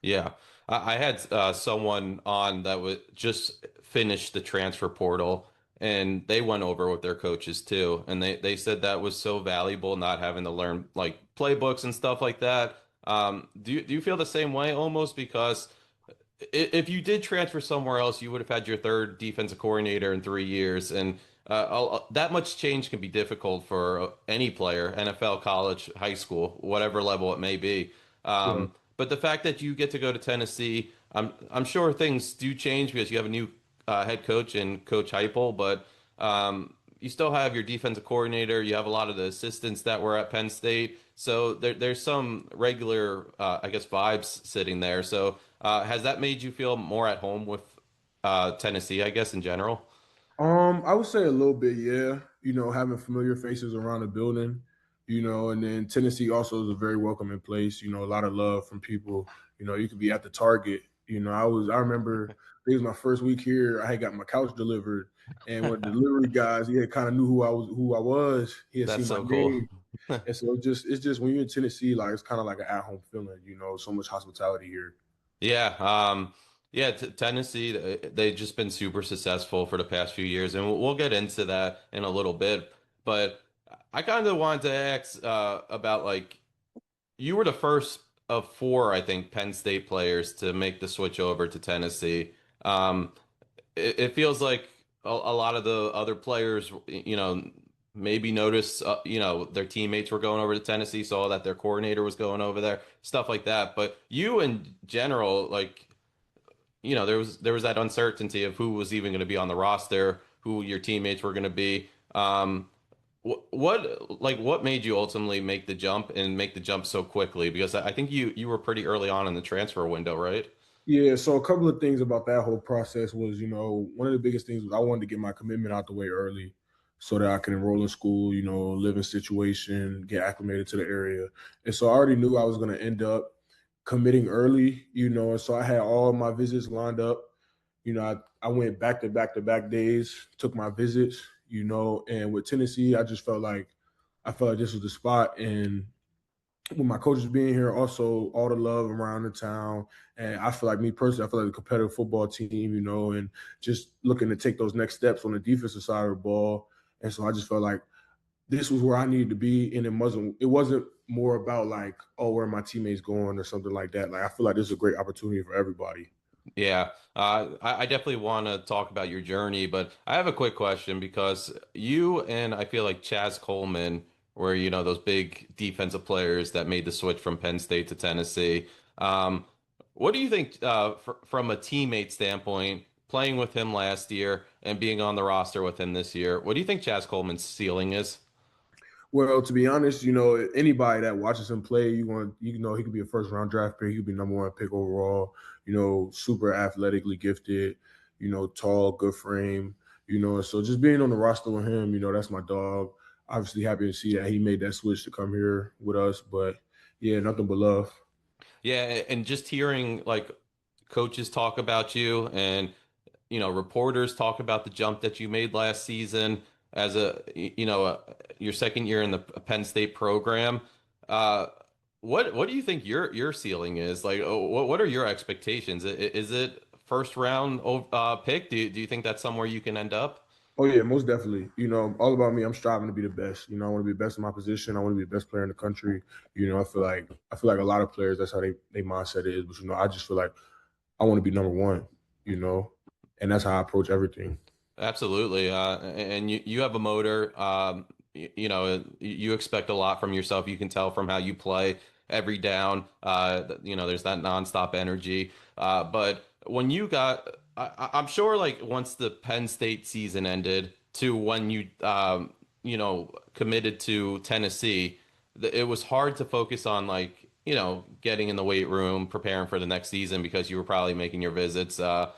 Yeah, I had someone on that would just finish the transfer portal, and they went over with their coaches too, and they said that was so valuable, not having to learn like playbooks and stuff like that. Do you feel the same way almost? Because if you did transfer somewhere else, you would have had your third defensive coordinator in 3 years, and that much change can be difficult for any player, NFL, college, high school, whatever level it may be. Yeah. But the fact that you get to go to Tennessee, I'm sure things do change because you have a new head coach and Coach Heupel, but you still have your defensive coordinator. You have a lot of the assistants that were at Penn State, so there's some regular, I guess, vibes sitting there. So has that made you feel more at home with Tennessee, I guess, in general? I would say a little bit, yeah. Having familiar faces around the building, and then Tennessee also is a very welcoming place. A lot of love from people. You could be at the Target. I remember it was my first week here. I had got my couch delivered, and one of the delivery guys, he had kind of knew who I was. He had That's seen my so cool. name, and so it's just when you're in Tennessee, like it's kind of like an at home feeling. So much hospitality here. Yeah, yeah. Tennessee, they've just been super successful for the past few years, and we'll get into that in a little bit. But I kind of wanted to ask about like you were the first of four, I think, Penn State players to make the switch over to Tennessee. Um, it feels like a lot of the other players, maybe noticed, their teammates were going over to Tennessee, saw that their coordinator was going over there, stuff like that. But you, in general, like, there was that uncertainty of who was even going to be on the roster, who your teammates were going to be. What made you ultimately make the jump and make the jump so quickly? Because I think you were pretty early on in the transfer window, right? Yeah, so a couple of things about that whole process was, one of the biggest things was I wanted to get my commitment out the way early so that I can enroll in school, live in situation, get acclimated to the area. And so I already knew I was going to end up committing early, and so I had all my visits lined up. I went back to back to back days, took my visits, and with Tennessee, I felt like this was the spot. And with my coaches being here, also all the love around the town. And I feel like me personally, I feel like the competitive football team, and just looking to take those next steps on the defensive side of the ball. And so I just felt like this was where I needed to be. And it wasn't more about like, oh, where are my teammates going or something like that. Like I feel like this is a great opportunity for everybody. Yeah, I definitely want to talk about your journey, but I have a quick question because you and I feel like Chaz Coleman were, those big defensive players that made the switch from Penn State to Tennessee. Um, what do you think from a teammate standpoint, playing with him last year and being on the roster with him this year? What do you think Chaz Coleman's ceiling is? Well, to be honest, anybody that watches him play, he could be a first round draft pick, he could be number one pick overall, super athletically gifted, tall, good frame, so just being on the roster with him, that's my dog. Obviously happy to see that he made that switch to come here with us, but yeah, nothing but love. Yeah, and just hearing like coaches talk about you and reporters talk about the jump that you made last season as your second year in the Penn State program. Uh, what do you think your ceiling is? Like, what are your expectations? Is it first round pick? Do you think that's somewhere you can end up? Oh yeah, most definitely. All about me. I'm striving to be the best. I want to be the best in my position. I want to be the best player in the country. I feel like a lot of players, that's how they mindset is. But I just feel like I want to be number one. You know, and that's how I approach everything. Absolutely. And you have a motor. You expect a lot from yourself. You can tell from how you play every down. There's that nonstop energy. But when you got, I'm sure, like once the Penn State season ended to when committed to Tennessee, it was hard to focus on like, getting in the weight room, preparing for the next season because you were probably making your visits. Yeah.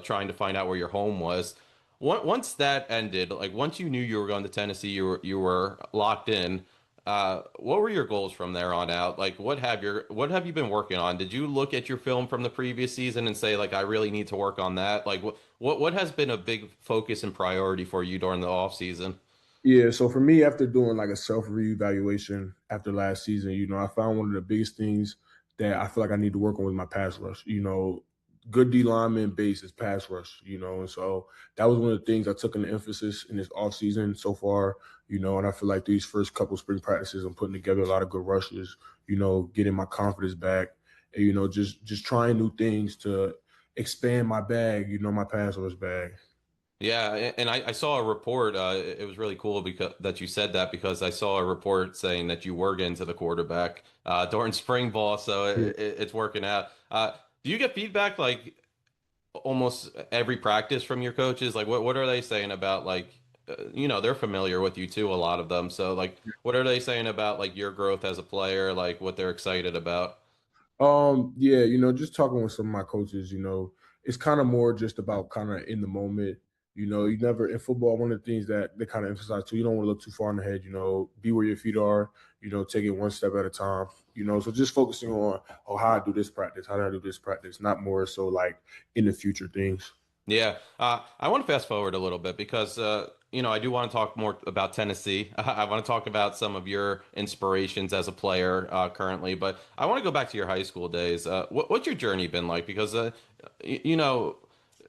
Trying to find out where your home was. Once that ended, like once you knew you were going to Tennessee, you were locked in. What were your goals from there on out? Like, what have you been working on? Did you look at your film from the previous season and say, like, I really need to work on that? Like, what has been a big focus and priority for you during the off season? Yeah, so for me, after doing like a self reevaluation after last season, I found one of the biggest things that I feel like I need to work on with my pass rush. Good D lineman base is pass rush, and so that was one of the things I took into emphasis in this off season so far, and I feel like these first couple spring practices, I'm putting together a lot of good rushes, getting my confidence back, and, just trying new things to expand my bag, my pass rush bag. Yeah, and I saw a report. It was really cool because that you said that because I saw a report saying that you were getting to the quarterback during spring ball, so it's working out. Do you get feedback like almost every practice from your coaches? Like, what are they saying about like, they're familiar with you too, a lot of them. So like, what are they saying about like your growth as a player, like what they're excited about? Yeah, just talking with some of my coaches, it's kind of more just about kind of in the moment. You never in football, one of the things that they kind of emphasize too, you don't want to look too far in the head, be where your feet are, take it one step at a time, so just focusing on, oh, how I do this practice, how do I do this practice, not more so like in the future things. Yeah, I want to fast forward a little bit because I do want to talk more about Tennessee. I want to talk about some of your inspirations as a player currently, but I want to go back to your high school days. What's your journey been like? Because you know,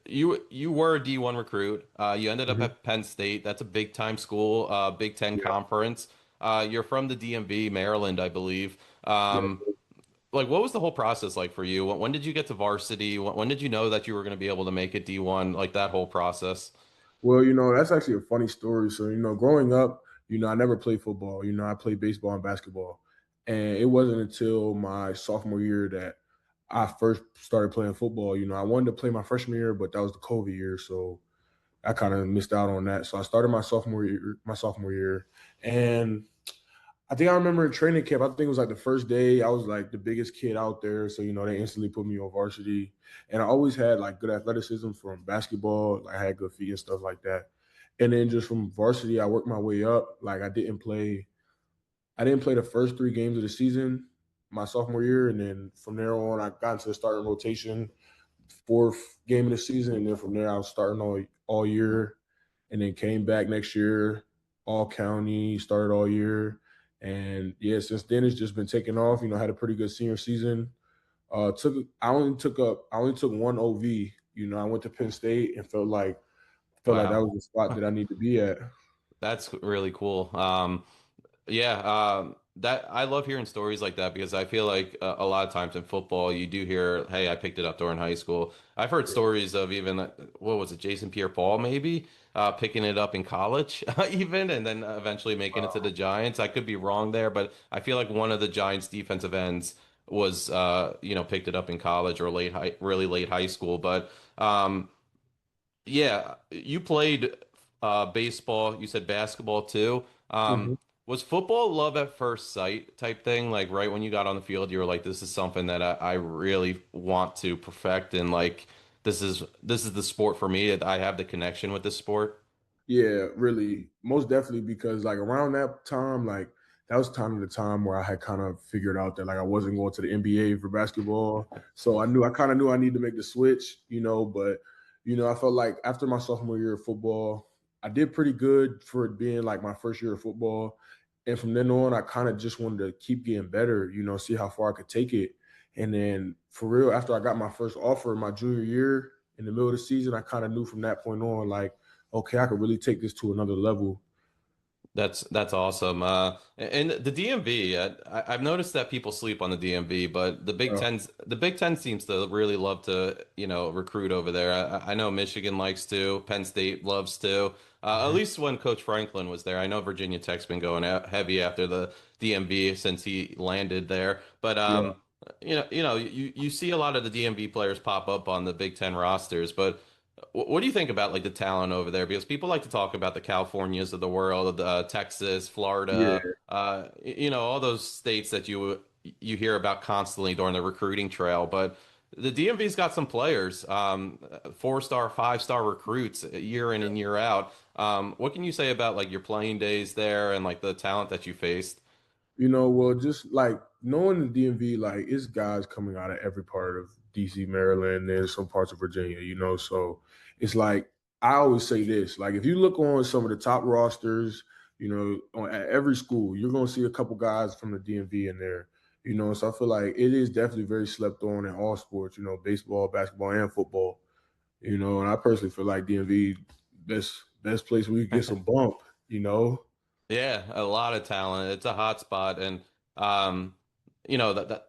you were a D1 recruit. You ended up Mhm. at Penn State. That's a big time school, Big Ten Yeah, conference. You're from the DMV, Maryland, I believe. yeah. Like, what was the whole process like for you? When did you get to varsity? When did you know that you were going to be able to make it D1? Like that whole process. Well, that's actually a funny story. So, growing up, I never played football. I played baseball and basketball. And it wasn't until my sophomore year that I first started playing football. I wanted to play my freshman year, but that was the COVID year. So I kind of missed out on that. So I started my sophomore year. And I think I remember in training camp, I think it was like the first day, I was like the biggest kid out there. So, they instantly put me on varsity. And I always had like good athleticism from basketball. Like I had good feet and stuff like that. And then just from varsity, I worked my way up. Like I didn't play the first 3 games of the season my sophomore year. And then from there on, I got into the starting rotation, fourth game of the season. And then from there, I was starting all year, and then came back next year, all county, started all year. And yeah, since then it's just been taking off. Had a pretty good senior season. I only took one OV. I went to Penn State and felt like that Wow, was the spot that I need to be at. that's really cool. Yeah, that I love hearing stories like that because I feel like a lot of times in football you do hear, "Hey, I picked it up during high school." I've heard stories of even what was it, Jason Pierre-Paul maybe picking it up in college, even, and then eventually making it to the Giants. I could be wrong there, but I feel like one of the Giants' defensive ends was picked it up in college or really late high school. But yeah, you played baseball. You said basketball too. Um, was football love at first sight type thing? Like right when you got on the field, you were like, "This is something that I really want to perfect," and like this is the sport for me. I have the connection with this sport. Yeah, really, most definitely because like around that time, like that was kind of the time where I had kind of figured out that like I wasn't going to the NBA for basketball, so I kind of knew I needed to make the switch, But I felt like after my sophomore year of football, I did pretty good for it being like my first year of football, and from then on, I kind of just wanted to keep getting better, see how far I could take it, and then for real, after I got my first offer my junior year in the middle of the season, I kind of knew from that point on like okay, I could really take this to another level. That's awesome. And the DMV, I've noticed that people sleep on the DMV, but the Big Ten seems to really love to, recruit over there. I know Michigan likes to, Penn State loves to. At least when Coach Franklin was there. I know Virginia Tech's been going out heavy after the DMV since he landed there. But Yeah. you see a lot of the DMV players pop up on the Big Ten rosters, but what do you think about like the talent over there? Because people like to talk about the Californias of the world, Texas, Yeah. Florida, all those states that you hear about constantly during the recruiting trail. But the DMV's got some players, 4-star, 5-star recruits year in and year out. What can you say about like your playing days there and like the talent that you faced? Well, just like knowing the DMV, like it's guys coming out of every part of DC, Maryland, and some parts of Virginia, So it's like I always say this: like if you look on some of the top rosters, at every school, you're gonna see a couple guys from the DMV in there. So I feel like it is definitely very slept on in all sports, baseball, basketball, and football. And I personally feel like DMV best place where you get some bump, Yeah, a lot of talent. It's a hot spot, and um, that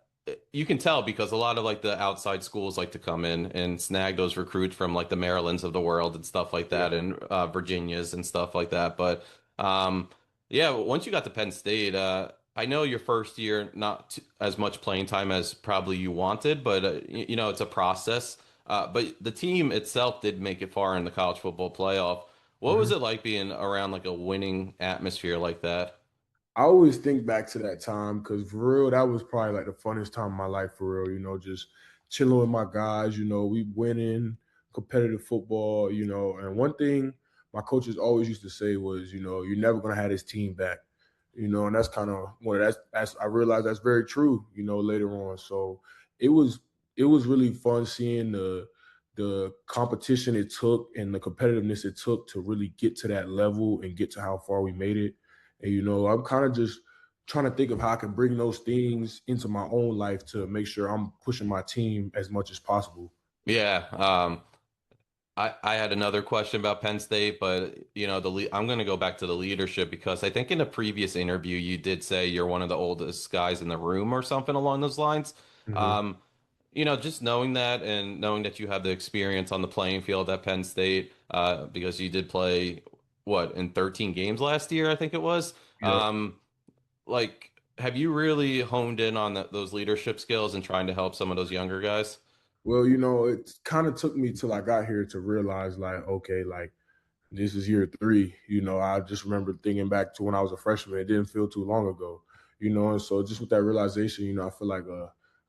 you can tell because a lot of like the outside schools like to come in and snag those recruits from like the Marylands of the world and stuff like Yeah. that, and Virginias and stuff like that. But um, yeah, once you got to Penn State, I know your first year not as much playing time as probably you wanted, but it's a process. But the team itself did make it far in the college football playoff. What was Mhm. it like being around like a winning atmosphere like that? I always think back to that time because for real, that was probably like the funnest time of my life for real, just chilling with my guys, we winning competitive football, and one thing my coaches always used to say was, you're never gonna have this team back, and that's kind of well, that's I realized that's very true, later on. So it was it was really fun seeing the competition it took and the competitiveness it took to really get to that level and get to how far we made it. And I'm kind of just trying to think of how I can bring those things into my own life to make sure I'm pushing my team as much as possible. Yeah, I had another question about Penn State, but I'm going to go back to the leadership because I think in a previous interview you did say you're one of the oldest guys in the room or something along those lines. Mhm. Um, just knowing that and knowing that you have the experience on the playing field at Penn State, because you did play what in 13 games last year, I think it was. Yeah. Like, have you really honed in on those leadership skills and trying to help some of those younger guys? Well, it kind of took me till I got here to realize, like, okay, like this is year three. I just remember thinking back to when I was a freshman. It didn't feel too long ago. And so just with that realization, I feel like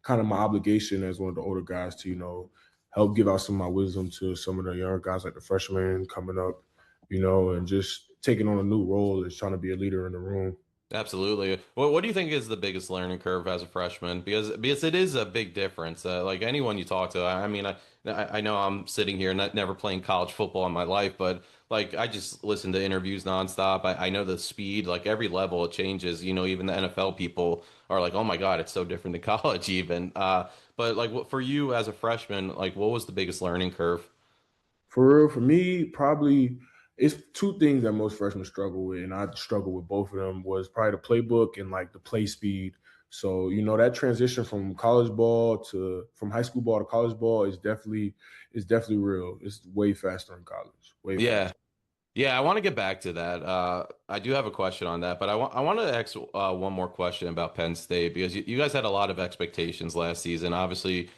kind of my obligation as one of the older guys to, help give out some of my wisdom to some of the younger guys like the freshmen coming up, and just taking on a new role as trying to be a leader in the room. Absolutely. What do you think is the biggest learning curve as a freshman? Because it is a big difference. Like anyone you talk to, I mean, I know I'm sitting here not never playing college football in my life, but like I just listen to interviews nonstop. I know the speed, like every level it changes. Even the NFL people are like, "Oh my God, it's so different than college." Even, but like, what for you as a freshman, like, what was the biggest learning curve? For real, for me, probably it's two things that most freshmen struggle with, and I struggle with both of them. Was probably the playbook and like the play speed. So that transition from college ball to from high school ball to college ball is definitely real. It's way faster in college, way Yeah. faster. Yeah, I want to get back to that. I do have a question on that, but I want to ask one more question about Penn State because you guys had a lot of expectations last season. Obviously,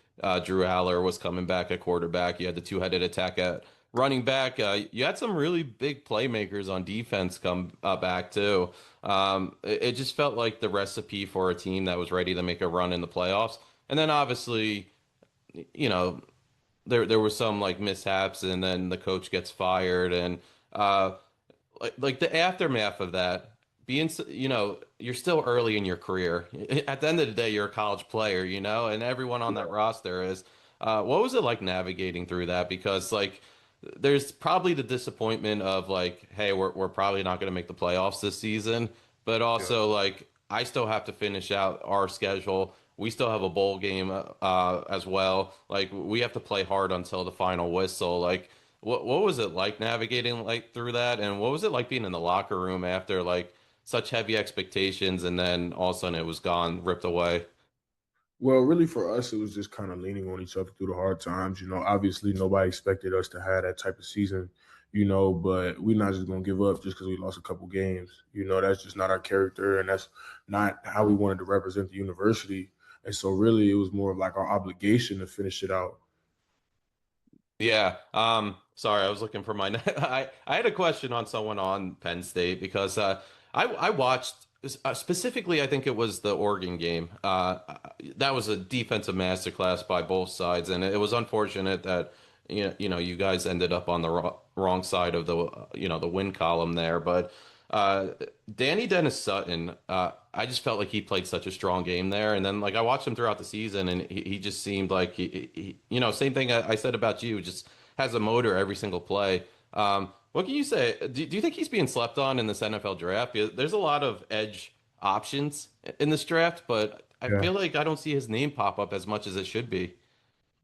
Drew Aller was coming back at quarterback. You had the two-headed attack at running back, you had some really big playmakers on defense come back too. It just felt like the recipe for a team that was ready to make a run in the playoffs. And then obviously, you know, there were some like mishaps, and then the coach gets fired, and uh, like the aftermath of that, you're still early in your career. At the end of the day, you're a college player, and everyone on that roster is. What was it like navigating through that? Because like, there's probably the disappointment of like, hey, we're probably not going to make the playoffs this season, but also like, I still have to finish out our schedule. We still have a bowl game as well. Like, we have to play hard until the final whistle. Like, what was it like navigating like through that, and what was it like being in the locker room after like such heavy expectations, and then all of a sudden it was gone, ripped away? Well, really for us, it was just kind of leaning on each other through the hard times. Obviously nobody expected us to have that type of season, but we're not just going to give up just because we lost a couple games. That's just not our character, and that's not how we wanted to represent the university. And so really it was more of like our obligation to finish it out. Yeah. Sorry, I was looking for my I had a question on someone on Penn State because I watched specifically, I think it was the Oregon game. That was a defensive masterclass by both sides, and it was unfortunate that you guys ended up on the wrong side of the win column there. But uh, Danny Dennis Sutton, I just felt like he played such a strong game there. And then like I watched him throughout the season, and he just seemed like same thing I said about you, just has a motor every single play. What can you say? Do you think he's being slept on in this NFL draft? There's a lot of edge options in this draft, but I Yeah. feel like I don't see his name pop up as much as it should be.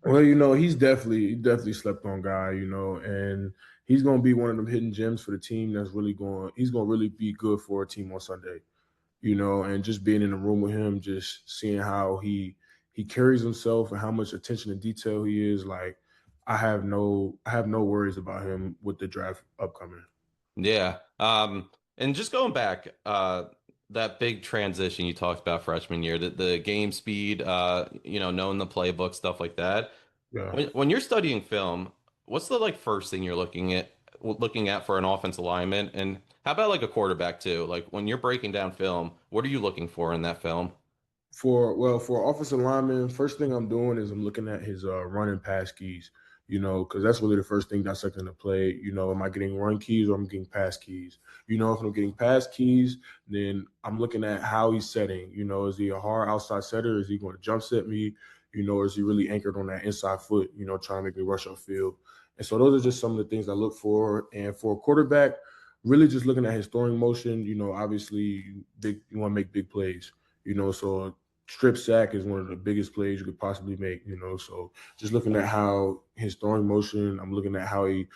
Well, he definitely slept on guy, and he's going to be one of them hidden gems for the team he's going to really be good for a team on Sunday. And just being in the room with him, just seeing how he carries himself and how much attention to detail he is. Like, I have no worries about him with the draft upcoming. Yeah. And just going back, that big transition you talked about freshman year, the game speed, knowing the playbook, stuff like that. Yeah. When you're studying film, what's the like first thing you're looking at for an offensive lineman? And how about like a quarterback too? Like when you're breaking down film, what are you looking for in that film? For offensive lineman, first thing I'm doing is I'm looking at his run and pass keys. Because that's really the first thing dissecting the play. Am I getting run keys or I'm getting pass keys? If I'm getting pass keys, then I'm looking at how he's setting. Is he a hard outside setter? Is he going to jump set me? Or is he really anchored on that inside foot? Trying to make me rush upfield. And so those are just some of the things I look for. And for a quarterback, really just looking at his throwing motion. Obviously, you want to make big plays. So strip sack is one of the biggest plays you could possibly make. So just looking at how his throwing motion, I'm looking at how he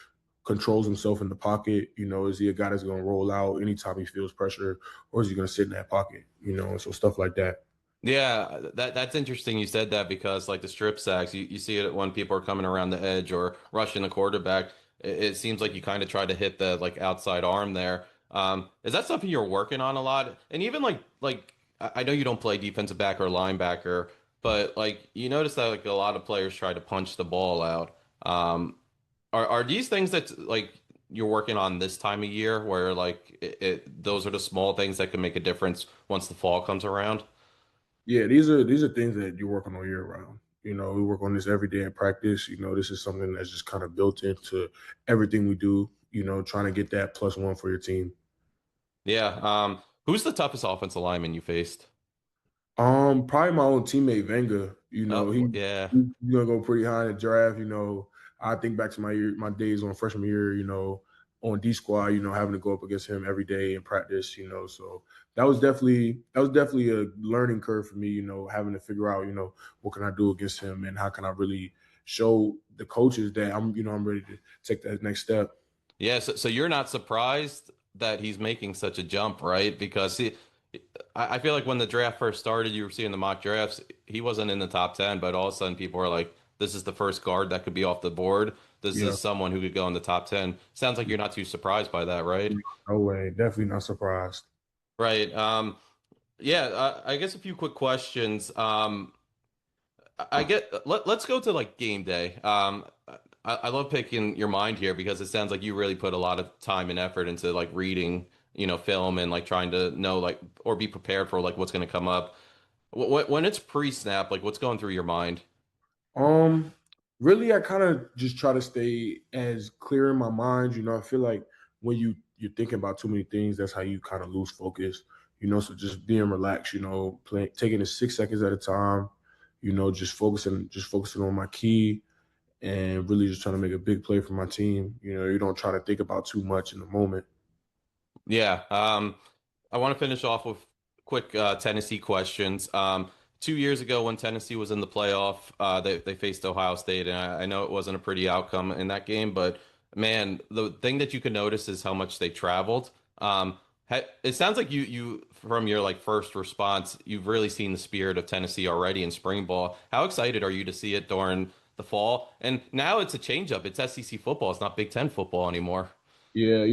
controls himself in the pocket. Is he a guy that's going to roll out anytime he feels pressure, or is he going to sit in that pocket? So stuff like that. Yeah, that's interesting you said that because like the strip sacks, you see it when people are coming around the edge or rushing the quarterback. It seems like you kind of try to hit the like outside arm there. Is that something you're working on a lot? And even like I know you don't play defensive back or linebacker, but like you notice that like a lot of players try to punch the ball out. Are these things that like you're working on this time of year where like those are the small things that can make a difference once the fall comes around? Yeah, these are things that you're working on year round. We work on this every day in practice. This is something that's just kind of built into everything we do. Trying to get that plus one for your team. Yeah. Who's the toughest offensive lineman you faced? Probably my own teammate Venga. Oh, yeah. He's gonna go pretty high in the draft. I think back to my days on freshman year. On D squad. Having to go up against him every day in practice. So that was definitely a learning curve for me. Having to figure out what can I do against him and how can I really show the coaches that I'm ready to take that next step. Yeah. So you're not surprised that he's making such a jump, right? Because I feel like when the draft first started, you were seeing the mock drafts, he wasn't in the top 10, but all of a sudden people are like, this is the first guard that could be off the board. This Yeah, is someone who could go in the top 10. Sounds like you're not too surprised by that, right? no way, definitely not surprised. Right. Yeah, I guess a few quick questions. Let's go to like game day. I love picking your mind here because it sounds like you really put a lot of time and effort into like reading, film and like trying to know like or be prepared for like what's going to come up. When it's pre-snap, like what's going through your mind? Um, Really, I kind of just try to stay as clear in my mind. I feel like when you're thinking about too many things, that's how you kind of lose focus. So just being relaxed. Taking it 6 seconds at a time. Just focusing on my key and really just trying to make a big play for my team. You don't try to think about too much in the moment. Yeah. I want to finish off with quick Tennessee questions. 2 years ago, when Tennessee was in the playoff, they faced Ohio State, and I know it wasn't a pretty outcome in that game, but man, the thing that you can notice is how much they traveled. It sounds like you from your like first response, you've really seen the spirit of Tennessee already in spring ball. How excited are you to see it during the fall? And now it's a changeup. It's SEC football. It's not Big Ten football anymore. Yeah,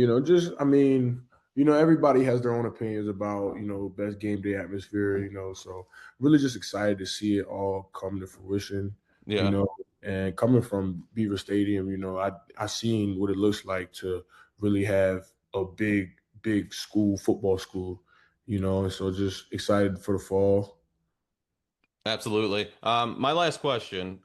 everybody has their own opinions about, best game day atmosphere, so really just excited to see it all come to fruition, you Yeah. know, and coming from Beaver Stadium, I seen what it looks like to really have a big football school, and so just excited for the fall. Absolutely. My last question.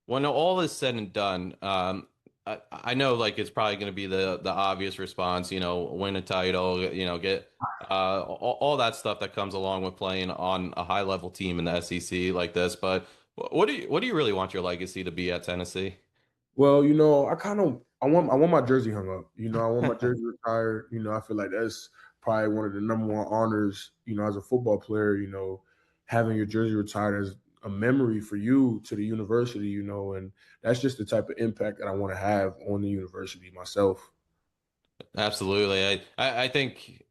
When all is said and done, I know like it's probably going to be the obvious response, win a title, get all that stuff that comes along with playing on a high level team in the SEC like this. But what do you really want your legacy to be at Tennessee? Well, I want my jersey hung up. I want my jersey retired. I feel like that's probably one of the number one honors, as a football player, having your jersey retired as a memory for you to the university, and that's just the type of impact that I want to have on the university myself. Absolutely. I think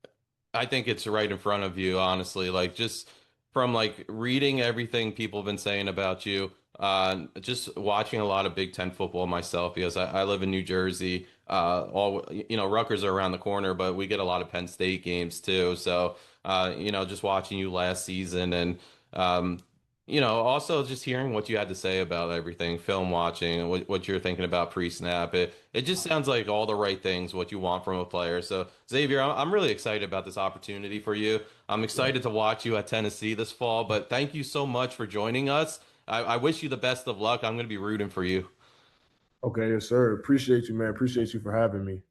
it's right in front of you, honestly. Like just from like reading everything people have been saying about you, just watching a lot of Big Ten football myself because I live in New Jersey. Rutgers are around the corner, but we get a lot of Penn State games too. So, just watching you last season and um, also just hearing what you had to say about everything, film watching, what you're thinking about pre-snap. It just sounds like all the right things, what you want from a player. So, Xavier, I'm really excited about this opportunity for you. I'm excited to watch you at Tennessee this fall, but thank you so much for joining us. I wish you the best of luck. I'm going to be rooting for you. Okay, yes, sir. Appreciate you, man. Appreciate you for having me.